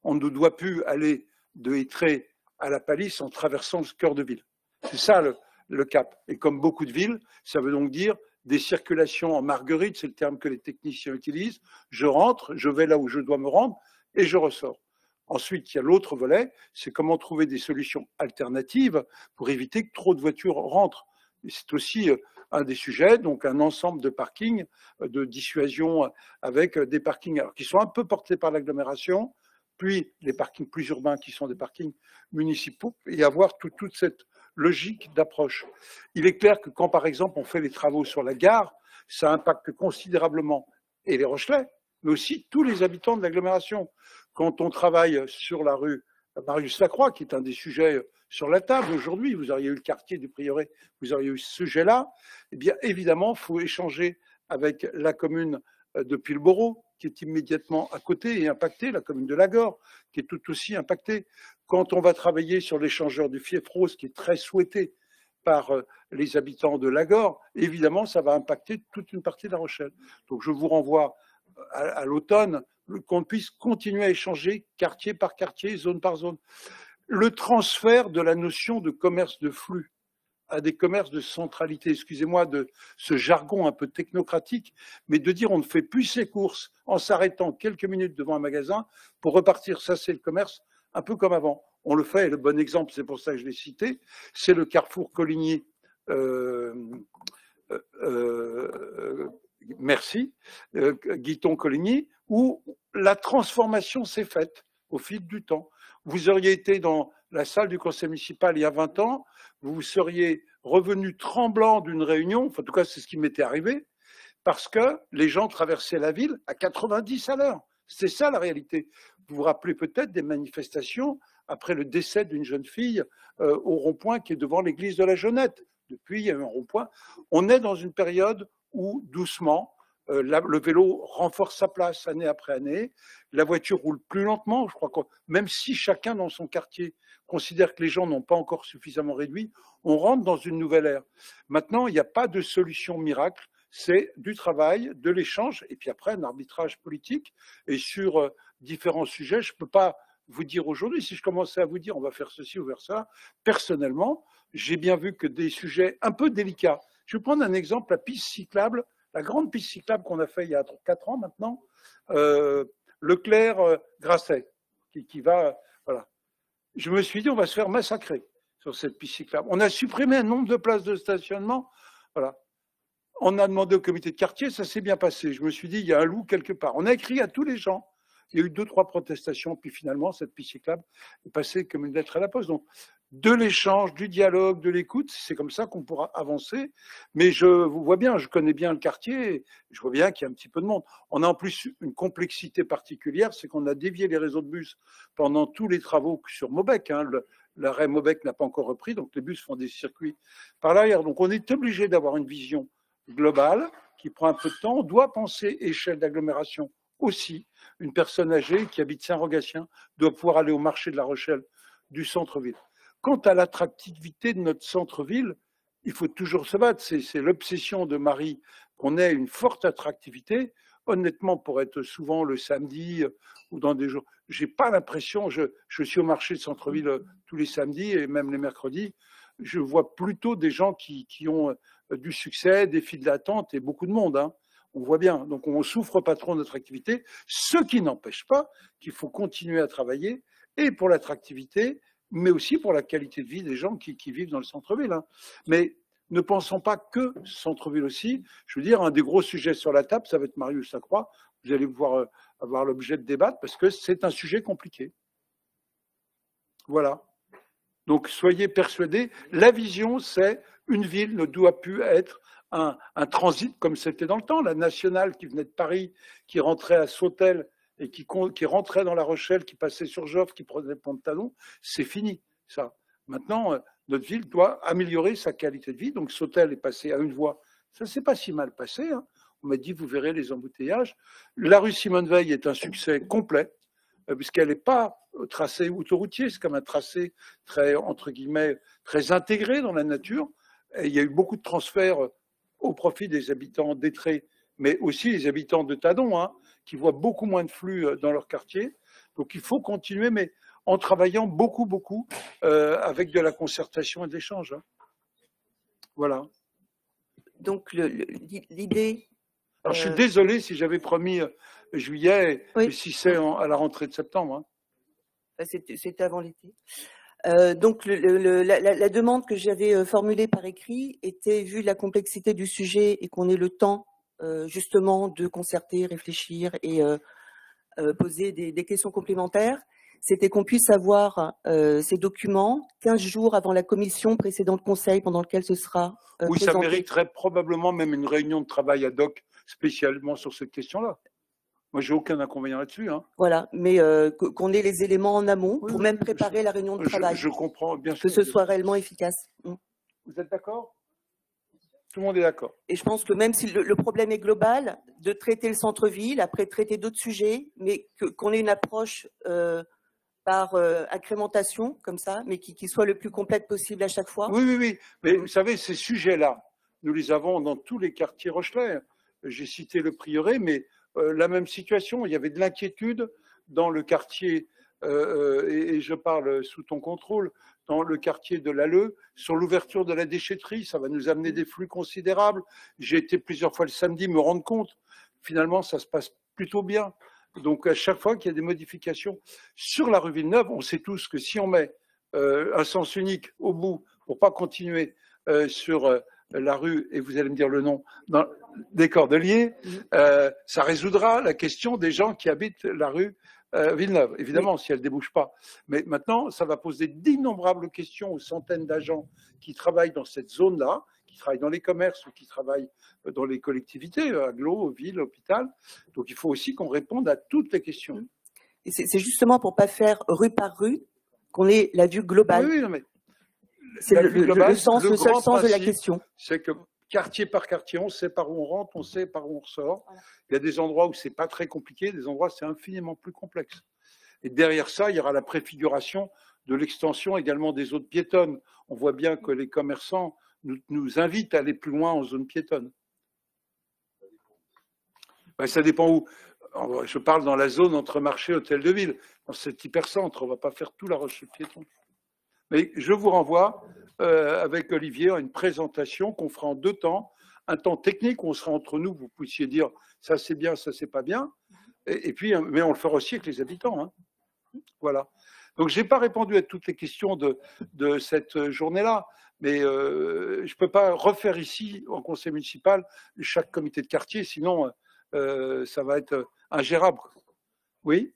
On ne doit plus aller de Étré à la Palisse en traversant le cœur de ville. C'est ça le cap. Et comme beaucoup de villes, ça veut donc dire des circulations en marguerite, c'est le terme que les techniciens utilisent. Je rentre, je vais là où je dois me rendre et je ressors. Ensuite, il y a l'autre volet, c'est comment trouver des solutions alternatives pour éviter que trop de voitures rentrent. Et c'est aussi un des sujets, donc un ensemble de parkings, de dissuasion avec des parkings alors, qui sont un peu portés par l'agglomération, puis les parkings plus urbains qui sont des parkings municipaux, et avoir toute cette logique d'approche. Il est clair que quand, par exemple, on fait les travaux sur la gare, ça impacte considérablement et les Rochelais, mais aussi tous les habitants de l'agglomération. Quand on travaille sur la rue Marius-Lacroix, qui est un des sujets sur la table aujourd'hui, vous auriez eu le quartier du Prieuré, vous auriez eu ce sujet-là, eh bien évidemment, il faut échanger avec la commune de Pilboro, qui est immédiatement à côté et impactée, la commune de Lagor, qui est tout aussi impactée. Quand on va travailler sur l'échangeur du Fiefrose, qui est très souhaité par les habitants de Lagor, évidemment, ça va impacter toute une partie de La Rochelle. Donc je vous renvoie à l'automne, qu'on puisse continuer à échanger quartier par quartier, zone par zone. Le transfert de la notion de commerce de flux à des commerces de centralité, excusez-moi de ce jargon un peu technocratique, mais de dire on ne fait plus ses courses en s'arrêtant quelques minutes devant un magasin pour repartir, ça c'est le commerce un peu comme avant. On le fait, et le bon exemple, c'est pour ça que je l'ai cité, c'est le Carrefour Coligny, merci, Guiton-Coligny, où la transformation s'est faite au fil du temps. Vous auriez été dans la salle du conseil municipal il y a 20 ans, vous seriez revenu tremblant d'une réunion, enfin, en tout cas c'est ce qui m'était arrivé, parce que les gens traversaient la ville à 90 à l'heure. C'est ça la réalité. Vous vous rappelez peut-être des manifestations après le décès d'une jeune fille au rond-point qui est devant l'église de la Jeunette. Depuis, il y a eu un rond-point. On est dans une période où, doucement, le vélo renforce sa place année après année, la voiture roule plus lentement, je crois que même si chacun dans son quartier considère que les gens n'ont pas encore suffisamment réduit, on rentre dans une nouvelle ère. Maintenant, il n'y a pas de solution miracle, c'est du travail, de l'échange, et puis après un arbitrage politique. Et sur différents sujets, je ne peux pas vous dire aujourd'hui, si je commençais à vous dire on va faire ceci ou faire ça, personnellement, j'ai bien vu que des sujets un peu délicats. Je vais prendre un exemple, la piste cyclable, la grande piste cyclable qu'on a fait il y a 4 ans maintenant, Leclerc-Grasset, qui va, voilà. Je me suis dit, on va se faire massacrer sur cette piste cyclable. On a supprimé un nombre de places de stationnement, voilà. On a demandé au comité de quartier, ça s'est bien passé. Je me suis dit, il y a un loup quelque part. On a écrit à tous les gens. Il y a eu 2-3 protestations, puis finalement, cette piste cyclable est passée comme une lettre à la poste. Donc, de l'échange, du dialogue, de l'écoute, c'est comme ça qu'on pourra avancer. Mais je vous vois bien, je connais bien le quartier, je vois bien qu'il y a un petit peu de monde. On a en plus une complexité particulière, c'est qu'on a dévié les réseaux de bus pendant tous les travaux sur Maubec. Hein. L'arrêt Maubec n'a pas encore repris, donc les bus font des circuits par l'arrière. Donc on est obligé d'avoir une vision globale qui prend un peu de temps. On doit penser échelle d'agglomération aussi. Une personne âgée qui habite Saint-Rogatien doit pouvoir aller au marché de La Rochelle du centre-ville. Quant à l'attractivité de notre centre-ville, il faut toujours se battre. C'est l'obsession de Marie qu'on ait une forte attractivité. Honnêtement, pour être souvent le samedi ou dans des jours, j'ai pas l'impression, je suis au marché de centre-ville tous les samedis et même les mercredis, je vois plutôt des gens qui ont du succès, des files d'attente et beaucoup de monde. Hein. On voit bien. Donc, on ne souffre pas trop de notre activité, ce qui n'empêche pas qu'il faut continuer à travailler et pour l'attractivité, mais aussi pour la qualité de vie des gens qui vivent dans le centre-ville. Hein. Mais ne pensons pas que centre-ville aussi. Je veux dire, un des gros sujets sur la table, ça va être Marius Lacroix. Vous allez pouvoir avoir l'objet de débattre parce que c'est un sujet compliqué. Voilà. Donc, soyez persuadés, la vision, c'est une ville ne doit plus être un transit comme c'était dans le temps. La nationale qui venait de Paris, qui rentrait à Sautel et qui rentrait dans La Rochelle, qui passait sur Joffre, qui prenait le pont de Talon, c'est fini, ça. Maintenant, notre ville doit améliorer sa qualité de vie. Donc, Sautel est passé à une voie. Ça ne s'est pas si mal passé. Hein. On m'a dit, vous verrez les embouteillages. La rue Simone Veil est un succès complet, puisqu'elle n'est pas tracé autoroutier, c'est comme un tracé très, entre guillemets, très intégré dans la nature. Et il y a eu beaucoup de transferts au profit des habitants d'Étré, mais aussi les habitants de Tadon, hein, qui voient beaucoup moins de flux dans leur quartier. Donc il faut continuer, mais en travaillant beaucoup, avec de la concertation et de l'échange. Hein. Voilà. Donc l'idée... Alors je suis désolé si j'avais promis juillet, oui. Et si c'est à la rentrée de septembre. Hein. C'était avant l'été. Donc la demande que j'avais formulée par écrit était, vu la complexité du sujet et qu'on ait le temps justement de concerter, réfléchir et poser des questions complémentaires, c'était qu'on puisse avoir ces documents 15 jours avant la commission précédente conseil pendant lequel ce sera oui, présenté. Ça mériterait probablement même une réunion de travail ad hoc spécialement sur cette question-là. Moi, j'ai aucun inconvénient là-dessus. Hein. Voilà, mais qu'on ait les éléments en amont pour même préparer la réunion de travail. Je comprends, bien sûr. Que ce soit réellement efficace. Vous êtes d'accord? Tout le monde est d'accord. Et je pense que même si le problème est global, de traiter le centre-ville, après traiter d'autres sujets, mais qu'on ait une approche par incrémentation, comme ça, mais qui soit le plus complète possible à chaque fois. Oui. Mais vous savez, ces sujets-là, nous les avons dans tous les quartiers rochelais. J'ai cité le Prieuré, mais la même situation. Il y avait de l'inquiétude dans le quartier, et je parle sous ton contrôle, dans le quartier de l'Alleu, sur l'ouverture de la déchetterie. Ça va nous amener des flux considérables. J'ai été plusieurs fois le samedi me rendre compte. Finalement, ça se passe plutôt bien. Donc, à chaque fois qu'il y a des modifications sur la rue Villeneuve, on sait tous que si on met un sens unique au bout pour pas continuer sur la rue, et vous allez me dire le nom, des Cordeliers, ça résoudra la question des gens qui habitent la rue Villeneuve, évidemment, si elle ne débouche pas. Mais maintenant, ça va poser d'innombrables questions aux centaines d'agents qui travaillent dans cette zone-là, qui travaillent dans les commerces ou qui travaillent dans les collectivités, agglo, ville, hôpital. Donc, il faut aussi qu'on réponde à toutes les questions. Et c'est justement pour ne pas faire rue par rue qu'on ait la vue globale. Oui, non, mais c'est le sens, le seul sens de la question. C'est que quartier par quartier, on sait par où on rentre, on sait par où on ressort. Voilà. Il y a des endroits où c'est pas très compliqué, des endroits où c'est infiniment plus complexe. Et derrière ça, il y aura la préfiguration de l'extension également des zones piétonnes. On voit bien que les commerçants nous invitent à aller plus loin en zone piétonne. Ben, ça dépend où. Je parle dans la zone entre marché et hôtel de ville, dans cet hypercentre. On ne va pas faire tout la Rochelle piéton. Mais je vous renvoie avec Olivier à une présentation qu'on fera en 2 temps. Un temps technique où on sera entre nous, vous puissiez dire ça c'est bien, ça c'est pas bien. Et puis, mais on le fera aussi avec les habitants. Hein. Voilà. Donc, je n'ai pas répondu à toutes les questions de cette journée-là. Mais je ne peux pas refaire ici, en conseil municipal, chaque comité de quartier, sinon ça va être ingérable. Oui ?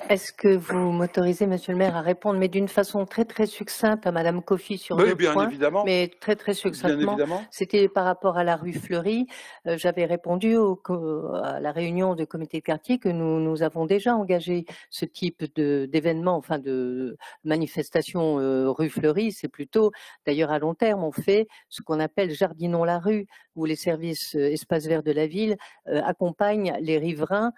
Est-ce que vous m'autorisez, Monsieur le maire, à répondre, mais d'une façon très très succincte à Madame Coffy sur 2 points, évidemment. Mais très très succinctement. C'était par rapport à la rue Fleury. J'avais répondu à la réunion de comité de quartier que nous avons déjà engagé ce type d'événement, enfin de manifestation rue Fleury. C'est plutôt, d'ailleurs à long terme, on fait ce qu'on appelle Jardinons la rue, où les services espaces verts de la ville accompagnent les riverains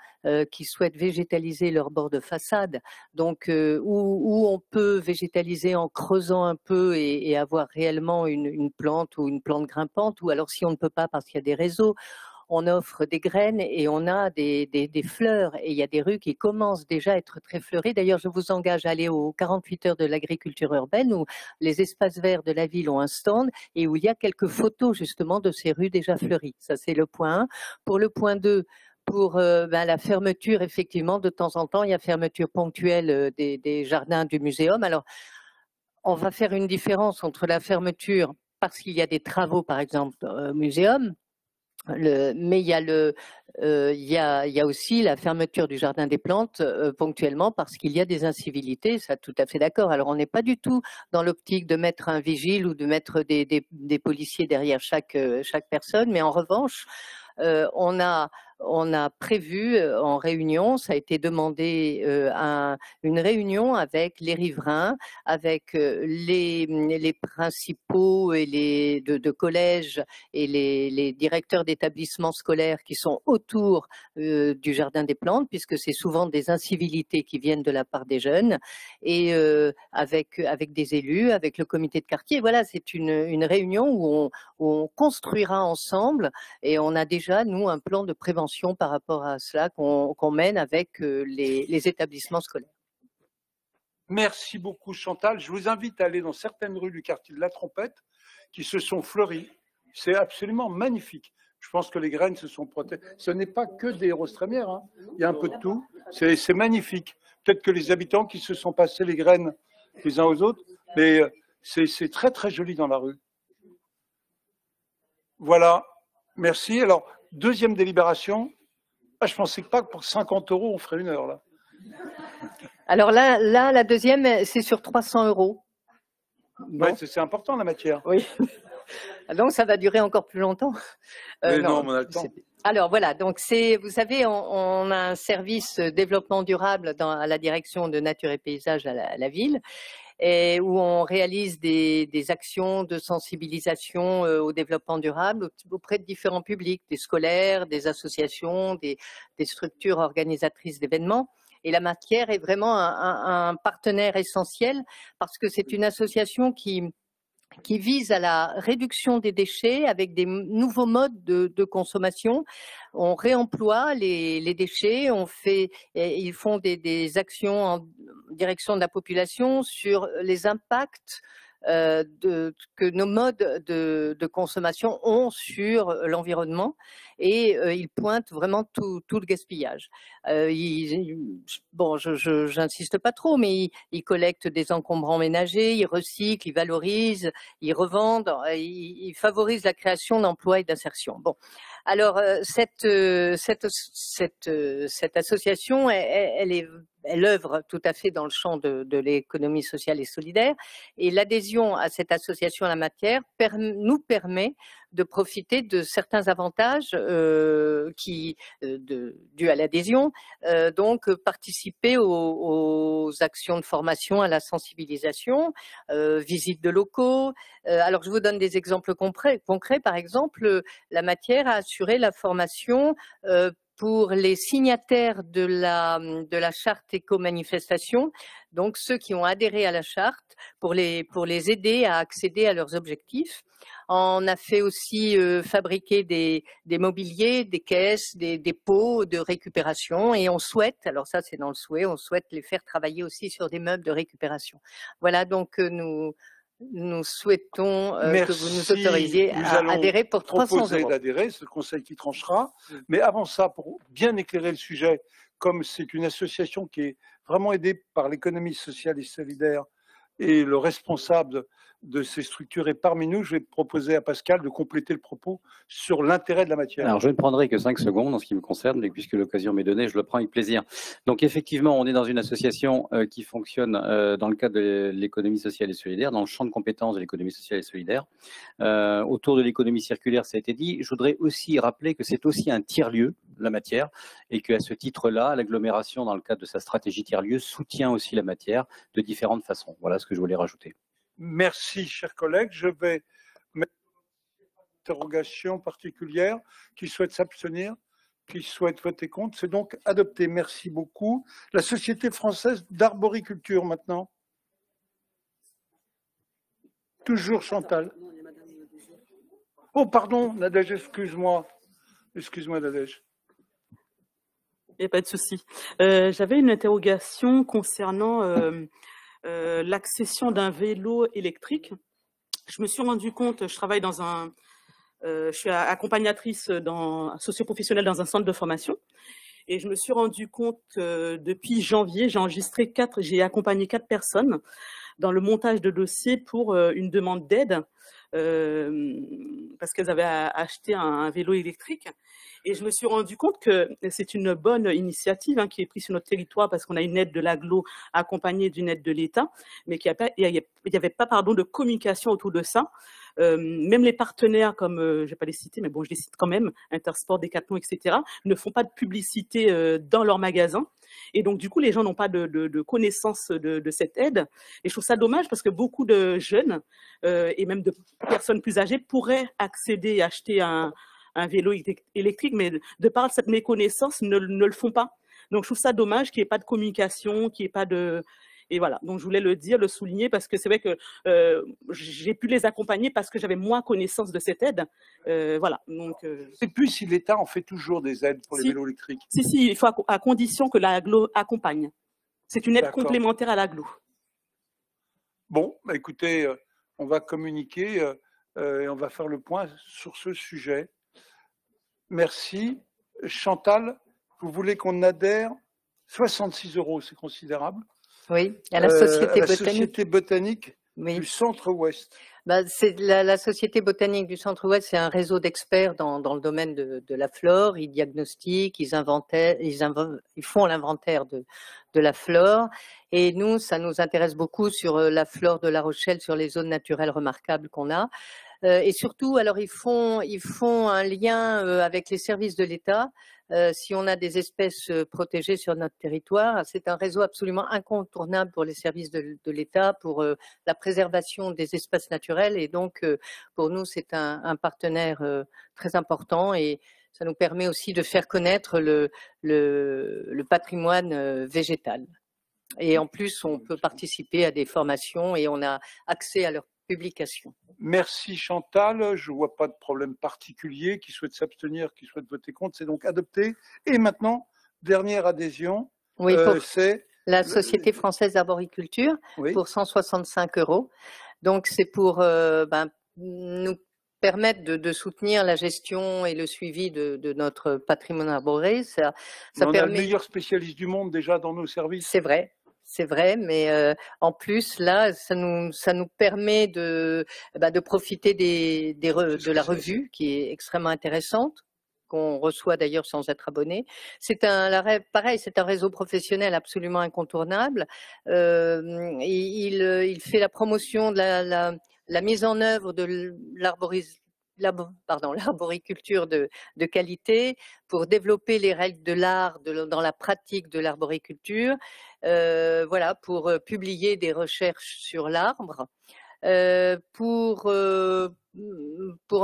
qui souhaitent végétaliser leur bord de façade, donc où on peut végétaliser en creusant un peu et avoir réellement une plante ou une plante grimpante, ou alors si on ne peut pas parce qu'il y a des réseaux, on offre des graines et on a des fleurs, et il y a des rues qui commencent déjà à être très fleuries. D'ailleurs, je vous engage à aller aux 48 heures de l'agriculture urbaine où les espaces verts de la ville ont un stand et où il y a quelques photos justement de ces rues déjà fleuries. Ça, c'est le point 1. Pour le point 2, pour la fermeture, effectivement, de temps en temps, il y a fermeture ponctuelle des jardins du muséum. Alors, on va faire une différence entre la fermeture parce qu'il y a des travaux, par exemple, au muséum, mais il y a aussi la fermeture du jardin des plantes ponctuellement parce qu'il y a des incivilités, ça tout à fait d'accord. Alors on n'est pas du tout dans l'optique de mettre un vigile ou de mettre des policiers derrière chaque personne, mais en revanche, on a prévu en réunion, ça a été demandé une réunion avec les riverains, avec les principaux et de collèges et les directeurs d'établissements scolaires qui sont autour du jardin des plantes, puisque c'est souvent des incivilités qui viennent de la part des jeunes, et avec des élus, avec le comité de quartier. Voilà, c'est une réunion où on construira ensemble, et on a déjà, nous, un plan de prévention par rapport à cela qu'on mène avec les établissements scolaires. Merci beaucoup Chantal. Je vous invite à aller dans certaines rues du quartier de la Trompette qui se sont fleuries. C'est absolument magnifique. Je pense que les graines se sont protégées. Ce n'est pas que des roses trémières, hein. Il y a un peu de tout. C'est magnifique. Peut-être que les habitants qui se sont passés les graines les uns aux autres, mais c'est très très joli dans la rue. Voilà. Merci. Alors, deuxième délibération. Ah, je pensais pas que pour 50 € on ferait 1 heure là. Alors là, la deuxième, c'est sur 300 €. Bon. Ouais, c'est important la matière. Oui. Donc ça va durer encore plus longtemps. Non, on a le temps. Alors voilà, donc vous savez, on a un service développement durable à la direction de nature et paysage à la ville, et où on réalise des actions de sensibilisation au développement durable auprès de différents publics, des scolaires, des associations, des structures organisatrices d'événements. Et la matière est vraiment un partenaire essentiel parce que c'est une association qui vise à la réduction des déchets avec des nouveaux modes de consommation. On réemploie les déchets, ils font des actions en direction de la population sur les impacts que nos modes de consommation ont sur l'environnement, et ils pointent vraiment tout le gaspillage. Bon, j'insiste pas trop, mais ils collectent des encombrants ménagers, ils recyclent, ils valorisent, ils revendent, ils favorisent la création d'emplois et d'insertion. Bon, alors cette association, elle œuvre tout à fait dans le champ de l'économie sociale et solidaire, et l'adhésion à cette association en la matière nous permet de profiter de certains avantages dus à l'adhésion, donc participer aux actions de formation, à la sensibilisation, visite de locaux. Alors je vous donne des exemples concrets. Par exemple, la matière a assuré la formation pour les signataires de la charte éco-manifestation, donc ceux qui ont adhéré à la charte, pour les aider à accéder à leurs objectifs. On a fait aussi fabriquer des mobiliers, des caisses, des pots de récupération, et on souhaite, alors ça c'est dans le souhait, on souhaite les faire travailler aussi sur des meubles de récupération. Voilà, donc nous souhaitons que vous nous autorisiez à adhérer pour 300 €. Proposer d'adhérer, c'est le Conseil qui tranchera. Mais avant ça, pour bien éclairer le sujet, comme c'est une association qui est vraiment aidée par l'économie sociale et solidaire, et le responsable de ces structures est parmi nous, je vais proposer à Pascal de compléter le propos sur l'intérêt de la matière. Alors, je ne prendrai que 5 secondes en ce qui me concerne, mais puisque l'occasion m'est donnée, je le prends avec plaisir. Donc, effectivement, on est dans une association qui fonctionne dans le cadre de l'économie sociale et solidaire, dans le champ de compétences de l'économie sociale et solidaire. Autour de l'économie circulaire, ça a été dit. Je voudrais aussi rappeler que c'est aussi un tiers-lieu, la matière, et qu'à ce titre-là, l'agglomération, dans le cadre de sa stratégie tiers-lieu, soutient aussi la matière de différentes façons. Voilà ce que je voulais rajouter. Merci, chers collègues. Je vais mettre une interrogation particulière. Qui souhaite s'abstenir? qui souhaitent voter contre. C'est donc adopté. Merci beaucoup. La Société française d'arboriculture maintenant. Toujours Chantal. Oh, pardon, Nadège, excuse-moi. Excuse-moi, Nadège. Il n'y a pas de souci. J'avais une interrogation concernant l'accession d'un vélo électrique. Je me suis rendu compte, je travaille dans je suis accompagnatrice socio-professionnelle dans un centre de formation, et je me suis rendu compte depuis janvier, j'ai accompagné 4 personnes dans le montage de dossiers pour une demande d'aide parce qu'elles avaient acheté un vélo électrique. Et je me suis rendu compte que c'est une bonne initiative qui est prise sur notre territoire parce qu'on a une aide de l'AGLO accompagnée d'une aide de l'État, mais qu'il n'y avait pas de communication autour de ça. Même les partenaires, comme je ne vais pas les citer, mais bon, je les cite quand même, Intersport, Decathlon, etc., ne font pas de publicité dans leurs magasins. Et donc, du coup, les gens n'ont pas de connaissance de cette aide. Et je trouve ça dommage parce que beaucoup de jeunes et même de personnes plus âgées pourraient accéder et acheter un vélo électrique, mais de par cette méconnaissance, ne le font pas. Donc, je trouve ça dommage qu'il n'y ait pas de communication, qu'il n'y ait pas de... Et voilà, donc je voulais le dire, le souligner, parce que c'est vrai que j'ai pu les accompagner parce que j'avais moins connaissance de cette aide. Voilà. Donc, Et puis, si l'État en fait toujours des aides pour les vélos électriques. Si, il faut à condition que l'AGLO accompagne. C'est une aide D'accord. complémentaire à l'AGLO. Bon, bah écoutez, on va communiquer et on va faire le point sur ce sujet. Merci. Chantal, vous voulez qu'on adhère 66 €, c'est considérable. Oui, à la Société botanique. Société botanique Oui. du Centre-Ouest. C'est la Société botanique du Centre-Ouest, c'est un réseau d'experts dans le domaine de la flore. Ils diagnostiquent, ils font l'inventaire de la flore. Et nous, ça nous intéresse beaucoup sur la flore de La Rochelle, sur les zones naturelles remarquables qu'on a. Et surtout, alors ils font un lien avec les services de l'État. Si on a des espèces protégées sur notre territoire, c'est un réseau absolument incontournable pour les services de l'État, pour la préservation des espaces naturels. Et donc, pour nous, c'est un partenaire très important et ça nous permet aussi de faire connaître le patrimoine végétal. Et en plus, on peut participer à des formations et on a accès à leurs publications. Merci Chantal, je ne vois pas de problème particulier. Qui souhaite s'abstenir, qui souhaite voter contre, c'est donc adopté. Et maintenant, dernière adhésion, oui, c'est la Société française d'arboriculture pour 165 €. Donc c'est pour nous permettre de soutenir la gestion et le suivi de notre patrimoine arboré. On a le meilleur spécialiste du monde déjà dans nos services. C'est vrai, mais en plus, là, ça nous permet de profiter de la revue qui est extrêmement intéressante, qu'on reçoit d'ailleurs sans être abonné. Pareil, c'est un réseau professionnel absolument incontournable. Il fait la promotion de la mise en œuvre de l'arboriculture de qualité, pour développer les règles de l'art dans la pratique de l'arboriculture, pour publier des recherches sur l'arbre. Pour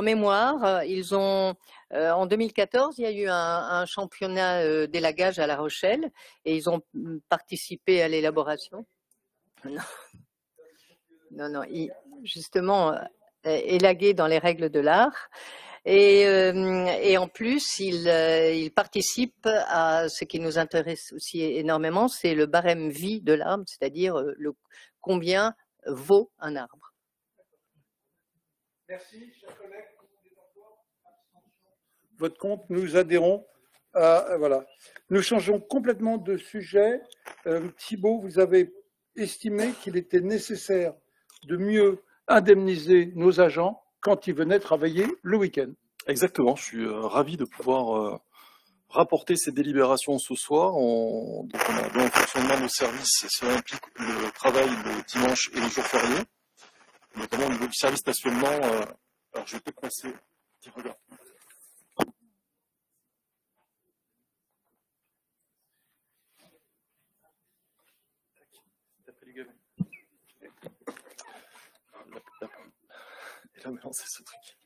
mémoire, ils ont en 2014, il y a eu un championnat d'élagage à La Rochelle et ils ont participé à l'élaboration. Non, justement élagué dans les règles de l'art. Et en plus, il participe à ce qui nous intéresse aussi énormément, c'est le barème vie de l'arbre, c'est-à-dire combien vaut un arbre. Merci, chers collègues. Votre compte, nous adhérons à... Voilà. Nous changeons complètement de sujet. Thibault, vous avez estimé qu'il était nécessaire de mieux indemniser nos agents quand ils venaient travailler le week-end. Exactement, je suis ravi de pouvoir rapporter ces délibérations ce soir. Donc on a bien un fonctionnement de nos services, cela implique le travail le dimanche et les jours fériés, notamment au niveau du service stationnement. Alors je vais peut-être passer, petit regard. Et là maintenant c'est ce truc.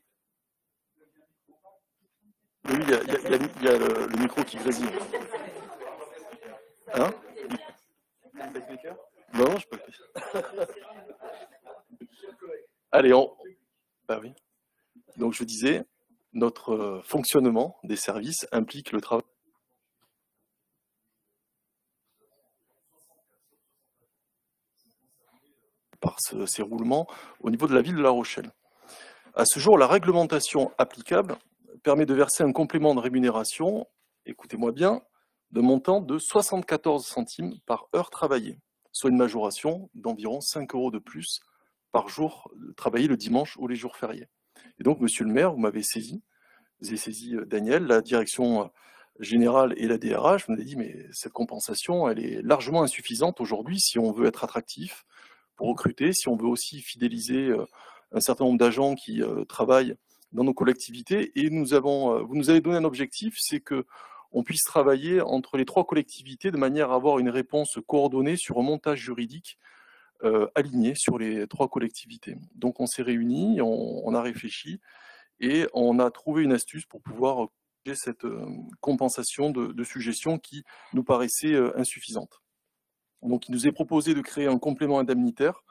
Oui. Oui, il y a le micro qui grésille. Hein? Non, je peux pas. Allez, bah oui. Donc je disais, notre fonctionnement des services implique le travail par ces roulements au niveau de la ville de La Rochelle. À ce jour, la réglementation applicable permet de verser un complément de rémunération, écoutez-moi bien, de montant de 74 centimes par heure travaillée, soit une majoration d'environ 5 € de plus par jour travaillé le dimanche ou les jours fériés. Et donc, monsieur le maire, vous avez saisi Daniel, la direction générale et la DRH, me dit, mais cette compensation, elle est largement insuffisante aujourd'hui si on veut être attractif pour recruter, si on veut aussi fidéliser un certain nombre d'agents qui travaillent dans nos collectivités. Et vous nous avez donné un objectif, c'est qu'on puisse travailler entre les 3 collectivités de manière à avoir une réponse coordonnée sur un montage juridique aligné sur les 3 collectivités. Donc on s'est réunis, on a réfléchi et on a trouvé une astuce pour pouvoir faire cette compensation de suggestions qui nous paraissait insuffisante. Donc il nous est proposé de créer un complément indemnitaire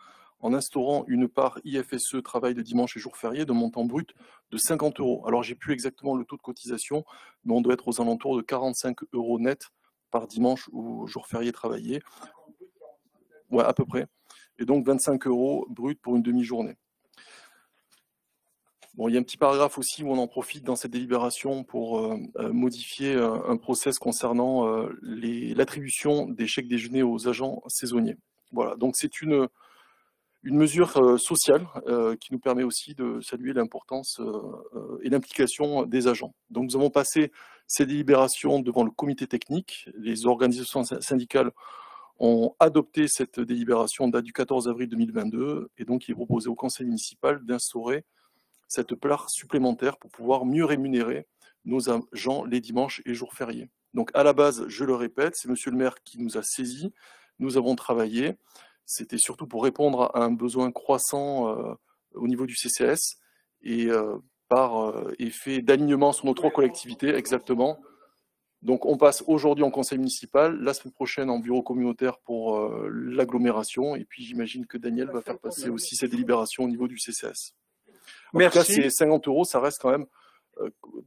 en instaurant une part IFSE travail de dimanche et jour férié de montant brut de 50 €. Alors j'ai plus exactement le taux de cotisation, mais on doit être aux alentours de 45 € net par dimanche ou jour férié travaillé. Ouais, à peu près. Et donc 25 € brut pour une demi-journée. Bon, il y a un petit paragraphe aussi où on en profite dans cette délibération pour modifier un process concernant l'attribution des chèques déjeuner aux agents saisonniers. Voilà, donc c'est une mesure sociale qui nous permet aussi de saluer l'importance et l'implication des agents. Donc nous avons passé ces délibérations devant le comité technique. Les organisations syndicales ont adopté cette délibération en date du 14 avril 2022 et donc il est proposé au conseil municipal d'instaurer cette part supplémentaire pour pouvoir mieux rémunérer nos agents les dimanches et jours fériés. Donc à la base, je le répète, c'est monsieur le maire qui nous a saisis, nous avons travaillé, c'était surtout pour répondre à un besoin croissant au niveau du CCS et par effet d'alignement sur nos 3 collectivités, exactement. Donc on passe aujourd'hui en conseil municipal, la semaine prochaine en bureau communautaire pour l'agglomération et puis j'imagine que Daniel va faire passer aussi ses délibérations au niveau du CCS. Merci. En tout cas, ces 50 €, ça reste quand même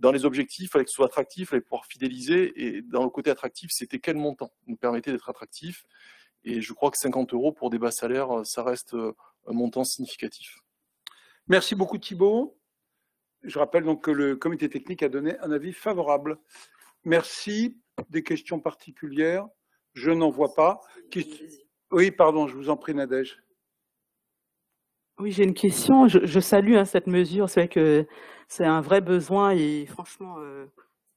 dans les objectifs, il fallait que ce soit attractif, il fallait pouvoir fidéliser. Et dans le côté attractif, c'était quel montant nous permettait d'être attractif. Et je crois que 50 € pour des bas salaires, ça reste un montant significatif. Merci beaucoup Thibault. Je rappelle donc que le comité technique a donné un avis favorable. Merci. Des questions particulières? Je n'en vois pas. Oui, pardon, je vous en prie Nadège. Oui, j'ai une question. Je salue cette mesure. C'est vrai que c'est un vrai besoin et franchement,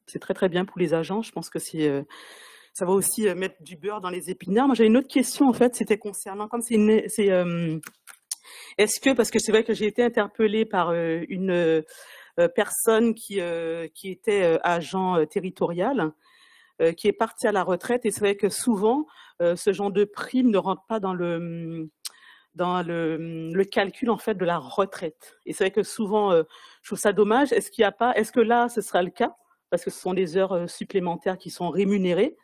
c'est très très bien pour les agents. Je pense que ça va aussi mettre du beurre dans les épinards. Moi, j'ai une autre question en fait. C'était concernant comme est-ce que parce que c'est vrai que j'ai été interpellée par une personne qui était agent territorial, qui est partie à la retraite et c'est vrai que souvent ce genre de prime ne rentre pas dans le calcul en fait de la retraite. Et c'est vrai que souvent, je trouve ça dommage. Est-ce que là, ce sera le cas? Parce que ce sont des heures supplémentaires qui sont rémunérées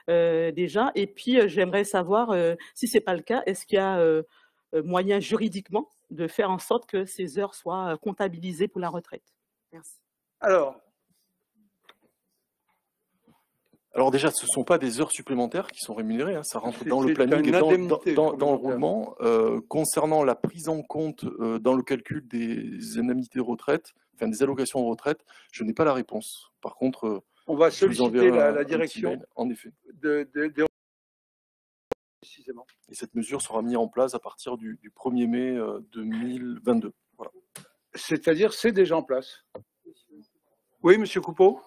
déjà. Et puis, j'aimerais savoir, si ce n'est pas le cas, est-ce qu'il y a moyen juridiquement de faire en sorte que ces heures soient comptabilisées pour la retraite? Merci. Alors déjà, ce ne sont pas des heures supplémentaires qui sont rémunérées, hein, ça rentre dans le planning et dans le roulement. Concernant la prise en compte dans le calcul des indemnités de retraite, enfin des allocations de retraite, je n'ai pas la réponse. Par contre, on va solliciter la direction mail, en effet. Précisément. Et cette mesure sera mise en place à partir du 1er mai 2022. Voilà. C'est-à-dire, c'est déjà en place. Oui, monsieur Coupeau.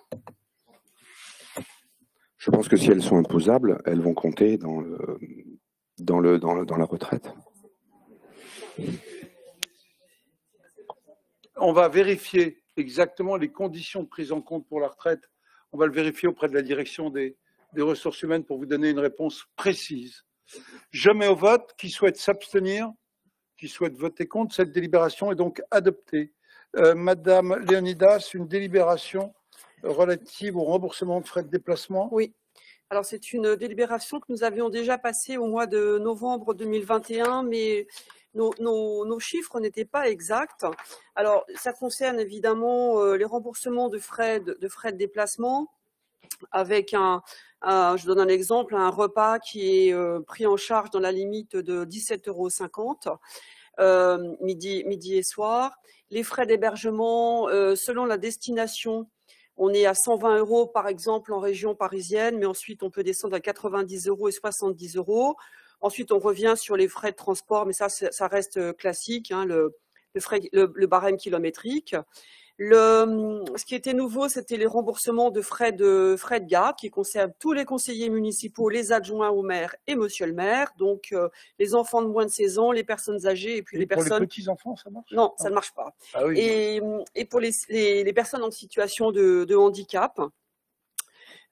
Je pense que si elles sont imposables, elles vont compter dans la retraite. On va vérifier exactement les conditions de prise en compte pour la retraite. On va le vérifier auprès de la direction des ressources humaines pour vous donner une réponse précise. Je mets au vote. Qui souhaite s'abstenir, qui souhaite voter contre, cette délibération est donc adoptée. Madame Léonidas, une délibération relative au remboursement de frais de déplacement. Oui. Alors, c'est une délibération que nous avions déjà passée au mois de novembre 2021, mais nos chiffres n'étaient pas exacts. Alors, ça concerne évidemment les remboursements de frais de déplacement, avec je donne un exemple, un repas qui est pris en charge dans la limite de 17,50 € midi et soir. Les frais d'hébergement, selon la destination, on est à 120 € par exemple en région parisienne, mais ensuite on peut descendre à 90 € et 70 €. Ensuite, on revient sur les frais de transport, mais ça reste classique, hein, le barème kilométrique. Ce qui était nouveau, c'était les remboursements de frais de garde qui concernent tous les conseillers municipaux, les adjoints au maire et monsieur le maire. Donc, les enfants de moins de 16 ans, les personnes âgées et puis les personnes… Pour les petits-enfants, ça marche? Non, ça ne marche pas. Ah oui. Et pour les personnes en situation de handicap,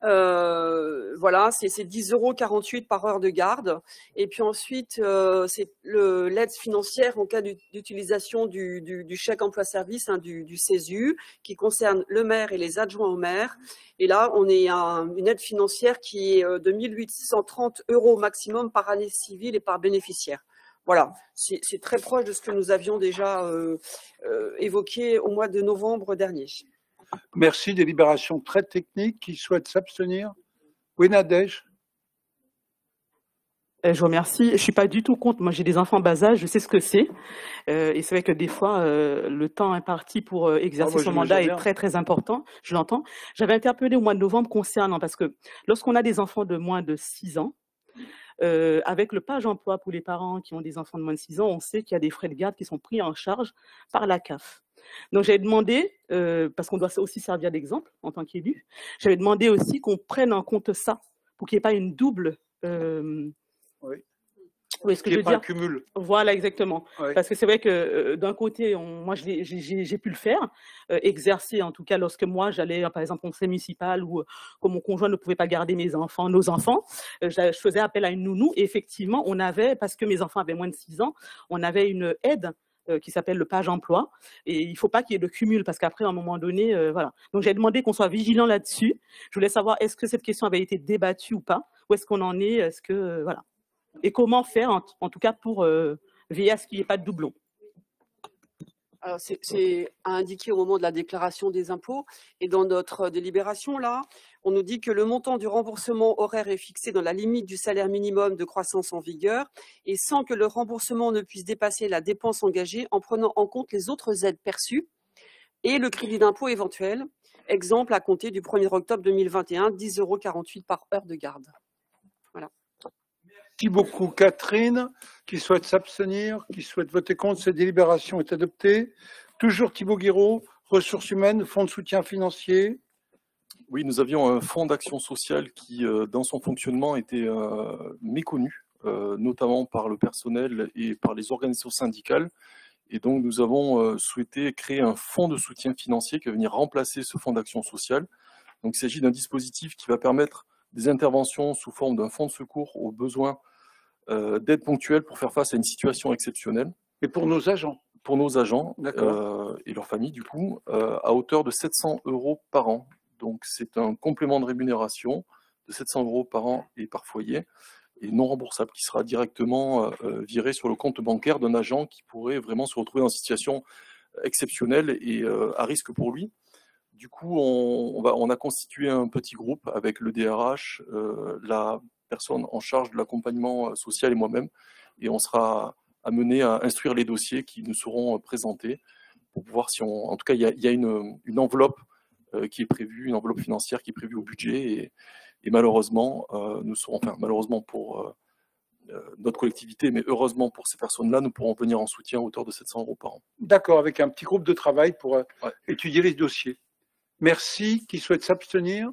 voilà, c'est 10,48 € par heure de garde. Et puis ensuite, c'est l'aide financière en cas d'utilisation du chèque emploi-service, hein, du CESU, qui concerne le maire et les adjoints au maire. Et là, on est à une aide financière qui est de 1 830 € maximum par année civile et par bénéficiaire. Voilà, c'est très proche de ce que nous avions déjà évoqué au mois de novembre dernier. Merci. Délibération très technique. Qui souhaite s'abstenir? Oui, Nadège. Je vous remercie. Je ne suis pas du tout contre. Moi, j'ai des enfants bas âge, je sais ce que c'est. Et c'est vrai que des fois, le temps imparti pour exercer son mandat est très, très important. Je l'entends. J'avais interpellé au mois de novembre concernant, parce que lorsqu'on a des enfants de moins de 6 ans, avec le page emploi pour les parents qui ont des enfants de moins de 6 ans, on sait qu'il y a des frais de garde qui sont pris en charge par la CAF. Donc, j'avais demandé, parce qu'on doit aussi servir d'exemple en tant qu'élu, j'avais demandé aussi qu'on prenne en compte ça pour qu'il n'y ait pas une double… Oui, ce que je veux dire. Cumul. Voilà, exactement. Oui. Parce que c'est vrai que d'un côté, moi, j'ai pu le faire, exercer en tout cas lorsque moi, j'allais, par exemple, au conseil municipal ou comme mon conjoint ne pouvait pas garder nos enfants, je faisais appel à une nounou et effectivement, on avait, parce que mes enfants avaient moins de 6 ans, on avait une aide qui s'appelle le page emploi et il ne faut pas qu'il y ait de cumul parce qu'après, à un moment donné, voilà. Donc, j'ai demandé qu'on soit vigilant là-dessus. Je voulais savoir, est-ce que cette question avait été débattue ou pas? Où est-ce qu'on en est? Est-ce que, voilà. Et comment faire, en tout cas, pour veiller à ce qu'il n'y ait pas de doublons? Alors, c'est à indiquer au moment de la déclaration des impôts. Et dans notre délibération, là, on nous dit que le montant du remboursement horaire est fixé dans la limite du salaire minimum de croissance en vigueur et sans que le remboursement ne puisse dépasser la dépense engagée en prenant en compte les autres aides perçues et le crédit d'impôt éventuel. Exemple, à compter du 1er octobre 2021, 10,48 € par heure de garde. Voilà. Merci beaucoup. Catherine, qui souhaite s'abstenir, qui souhaite voter contre, cette délibération est adoptée. Toujours Thibaut Guiraud, ressources humaines, fonds de soutien financier. Oui, nous avions un fonds d'action sociale qui, dans son fonctionnement, était méconnu, notamment par le personnel et par les organisations syndicales. Et donc, nous avons souhaité créer un fonds de soutien financier qui va venir remplacer ce fonds d'action sociale. Donc, il s'agit d'un dispositif qui va permettre des interventions sous forme d'un fonds de secours aux besoins d'aide ponctuelle pour faire face à une situation exceptionnelle. Et pour nos agents? Pour nos agents et leurs familles, du coup, à hauteur de 700 € par an. Donc, c'est un complément de rémunération de 700 € par an et par foyer, et non remboursable, qui sera directement viré sur le compte bancaire d'un agent qui pourrait vraiment se retrouver dans une situation exceptionnelle et à risque pour lui. Du coup, on a constitué un petit groupe avec le DRH, la personne en charge de l'accompagnement social et moi-même, et on sera amené à instruire les dossiers qui nous seront présentés pour voir si en tout cas, il y a une enveloppe qui est prévue, une enveloppe financière qui est prévue au budget, et malheureusement, malheureusement pour notre collectivité, mais heureusement pour ces personnes-là, nous pourrons venir en soutien à hauteur de 700 € par an. D'accord, avec un petit groupe de travail pour étudier les dossiers. Merci. Qui souhaite s'abstenir?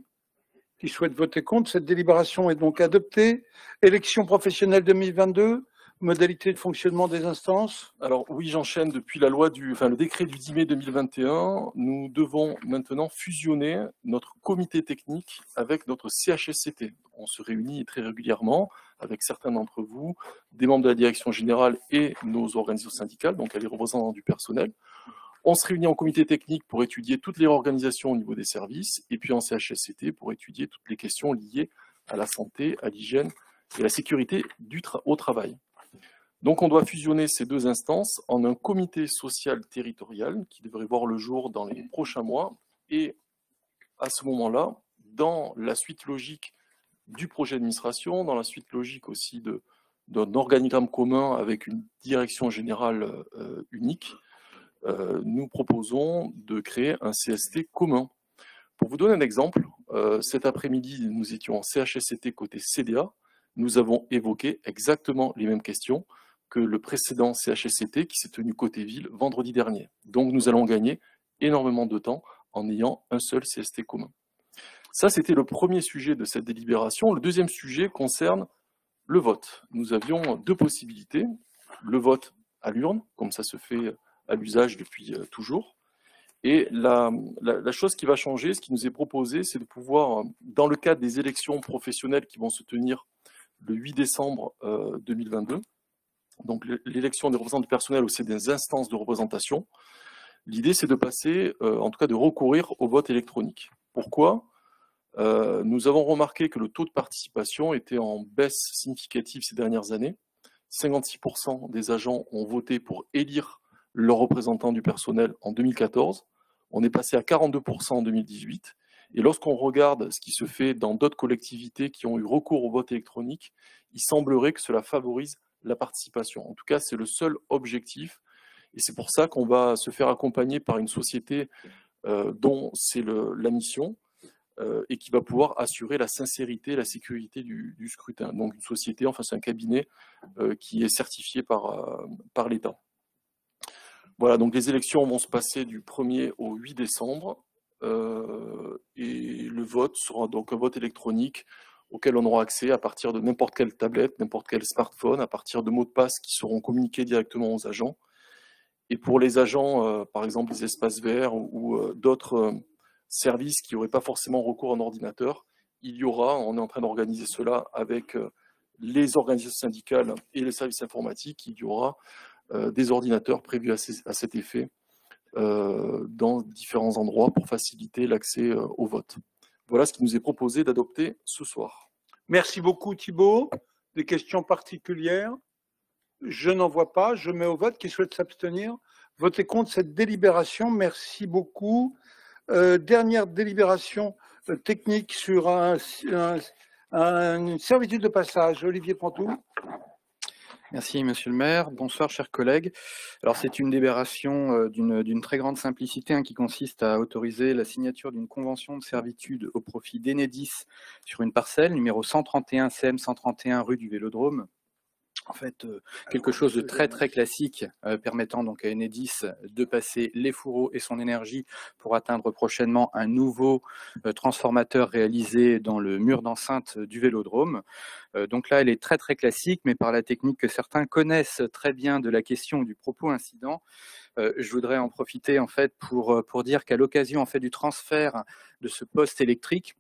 Qui souhaite voter contre? Cette délibération est donc adoptée. Élection professionnelle 2022, modalité de fonctionnement des instances. Alors oui, j'enchaîne. Depuis le décret du 10 mai 2021, nous devons maintenant fusionner notre comité technique avec notre CHSCT. On se réunit très régulièrement avec certains d'entre vous, des membres de la direction générale et nos organisations syndicales, donc les représentants du personnel. On se réunit en comité technique pour étudier toutes les réorganisations au niveau des services, et puis en CHSCT pour étudier toutes les questions liées à la santé, à l'hygiène et à la sécurité au travail. Donc on doit fusionner ces deux instances en un comité social territorial qui devrait voir le jour dans les prochains mois, et à ce moment-là, dans la suite logique du projet d'administration, dans la suite logique aussi d'un organigramme commun avec une direction générale unique, nous proposons de créer un CST commun. Pour vous donner un exemple, cet après-midi, nous étions en CHSCT côté CDA, nous avons évoqué exactement les mêmes questions que le précédent CHSCT qui s'est tenu côté ville vendredi dernier. Donc nous allons gagner énormément de temps en ayant un seul CST commun. Ça, c'était le premier sujet de cette délibération. Le deuxième sujet concerne le vote. Nous avions deux possibilités. Le vote à l'urne, comme ça se fait à l'usage depuis toujours. Et la chose qui va changer, ce qui nous est proposé, c'est de pouvoir, dans le cadre des élections professionnelles qui vont se tenir le 8 décembre 2022, donc l'élection des représentants du personnel au sein des instances de représentation, l'idée c'est de passer, en tout cas de recourir au vote électronique. Pourquoi ? Nous avons remarqué que le taux de participation était en baisse significative ces dernières années. 56% des agents ont voté pour élire leurs représentants du personnel en 2014. On est passé à 42% en 2018. Et lorsqu'on regarde ce qui se fait dans d'autres collectivités qui ont eu recours au vote électronique, il semblerait que cela favorise la participation. En tout cas, c'est le seul objectif. Et c'est pour ça qu'on va se faire accompagner par une société dont c'est la mission et qui va pouvoir assurer la sincérité et la sécurité du scrutin. Donc une société, enfin c'est un cabinet qui est certifié par l'État. Voilà, donc les élections vont se passer du 1er au 8 décembre et le vote sera donc un vote électronique auquel on aura accès à partir de n'importe quelle tablette, n'importe quel smartphone, à partir de mots de passe qui seront communiqués directement aux agents. Et pour les agents, par exemple des espaces verts ou d'autres services qui n'auraient pas forcément recours à un ordinateur, il y aura, on est en train d'organiser cela avec les organisations syndicales et les services informatiques, il y aura des ordinateurs prévus à cet effet dans différents endroits pour faciliter l'accès au vote. Voilà ce qui nous est proposé d'adopter ce soir. Merci beaucoup Thibault. Des questions particulières? Je n'en vois pas. Je mets au vote. Qui souhaite s'abstenir? Votez contre cette délibération. Merci beaucoup. Dernière délibération technique sur une servitude de passage. Olivier Pantoux. Merci Monsieur le maire. Bonsoir chers collègues. Alors c'est une délibération d'une très grande simplicité qui consiste à autoriser la signature d'une convention de servitude au profit d'Enedis sur une parcelle numéro 131 CM 131 rue du Vélodrome. En fait, quelque chose de très très classique permettant donc à Enedis de passer les fourreaux et son énergie pour atteindre prochainement un nouveau transformateur réalisé dans le mur d'enceinte du Vélodrome. Donc là, elle est très très classique, mais par la technique que certains connaissent très bien de la question du propos incident, je voudrais en profiter en fait pour dire qu'à l'occasion en fait du transfert de ce poste électrique,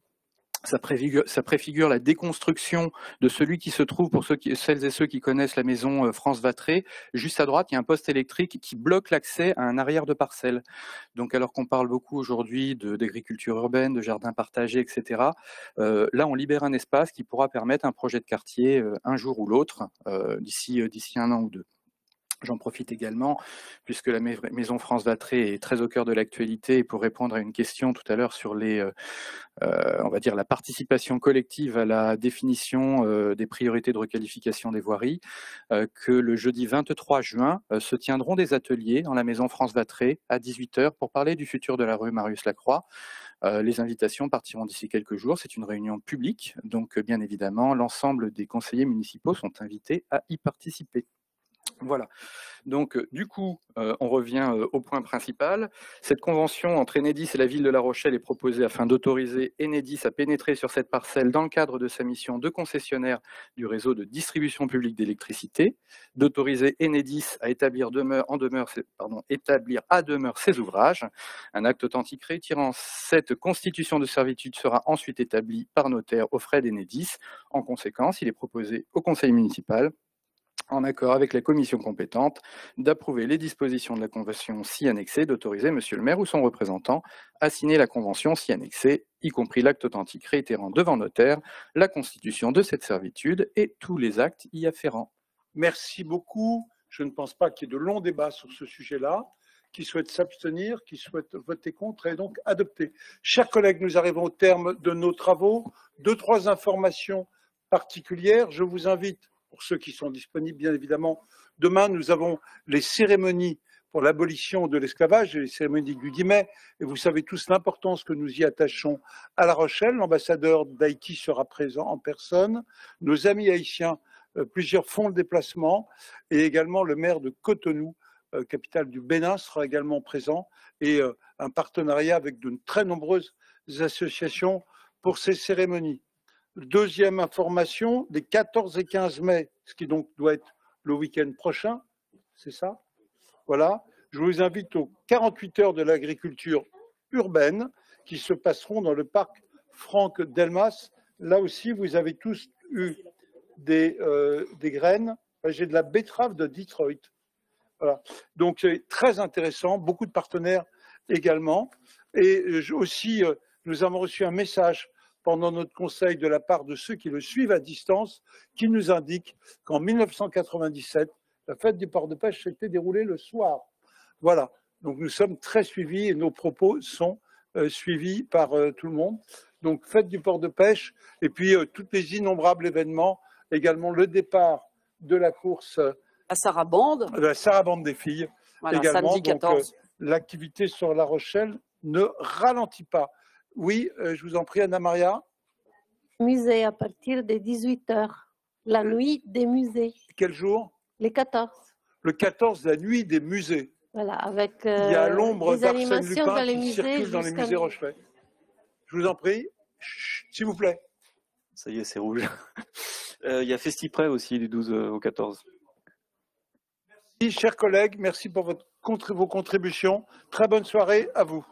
ça préfigure la déconstruction de celui qui se trouve, pour celles et ceux qui connaissent la maison France Vatré, juste à droite, il y a un poste électrique qui bloque l'accès à un arrière de parcelle. Donc alors qu'on parle beaucoup aujourd'hui d'agriculture urbaine, de jardins partagés, etc., là on libère un espace qui pourra permettre un projet de quartier un jour ou l'autre, d'ici un an ou deux. J'en profite également, puisque la Maison France Vatré est très au cœur de l'actualité, pour répondre à une question tout à l'heure sur on va dire la participation collective à la définition des priorités de requalification des voiries, que le jeudi 23 juin se tiendront des ateliers dans la Maison France Vatré à 18 h pour parler du futur de la rue Marius Lacroix. Les invitations partiront d'ici quelques jours. C'est une réunion publique, donc bien évidemment, l'ensemble des conseillers municipaux sont invités à y participer. Voilà, donc du coup, on revient au point principal. Cette convention entre Enedis et la ville de La Rochelle est proposée afin d'autoriser Enedis à pénétrer sur cette parcelle dans le cadre de sa mission de concessionnaire du réseau de distribution publique d'électricité, d'autoriser Enedis à établir à demeure ses ouvrages. Un acte authentique réitérant cette constitution de servitude sera ensuite établi par notaire aux frais d'Enedis. En conséquence, il est proposé au conseil municipal en accord avec la commission compétente, d'approuver les dispositions de la convention ci annexée, d'autoriser Monsieur le maire ou son représentant à signer la convention ci annexée, y compris l'acte authentique réitérant devant notaire la constitution de cette servitude et tous les actes y afférents. Merci beaucoup. Je ne pense pas qu'il y ait de longs débats sur ce sujet-là. Qui souhaitent s'abstenir, qui souhaitent voter contre et donc adopter. Chers collègues, nous arrivons au terme de nos travaux. 2-3 informations particulières. Je vous invite, pour ceux qui sont disponibles, bien évidemment, demain, nous avons les cérémonies pour l'abolition de l'esclavage et les cérémonies du 10 mai. Et vous savez tous l'importance que nous y attachons à La Rochelle. L'ambassadeur d'Haïti sera présent en personne. Nos amis haïtiens, plusieurs font le déplacement et également le maire de Cotonou, capitale du Bénin, sera également présent et un partenariat avec de très nombreuses associations pour ces cérémonies. Deuxième information, les 14 et 15 mai, ce qui donc doit être le week-end prochain, c'est ça? Voilà, je vous invite aux 48 heures de l'agriculture urbaine qui se passeront dans le parc Franck Delmas. Là aussi, vous avez tous eu des graines. J'ai de la betterave de Detroit. Voilà. Donc c'est très intéressant, beaucoup de partenaires également. Et aussi, nous avons reçu un message pendant notre conseil de la part de ceux qui le suivent à distance, qui nous indique qu'en 1997, la fête du port de pêche s'était déroulée le soir. Voilà, donc nous sommes très suivis et nos propos sont suivis par tout le monde. Donc fête du port de pêche et puis tous les innombrables événements, également le départ de la course la sarabande. La sarabande des filles. Voilà, également. samedi 14. Donc, l'activité sur La Rochelle ne ralentit pas. Oui, je vous en prie, Anna-Maria. Musée à partir de 18h. La nuit des musées. Quel jour? Le 14. Le 14, la nuit des musées. Voilà, avec Il y a l'ombre des d'Arsène animations Lupin dans les qui musées circule dans les musées Rochefort. Je vous en prie, s'il vous plaît. Ça y est, c'est rouge. Il y a Festiprès aussi du 12 au 14. Merci, chers collègues. Merci pour vos contributions. Très bonne soirée à vous.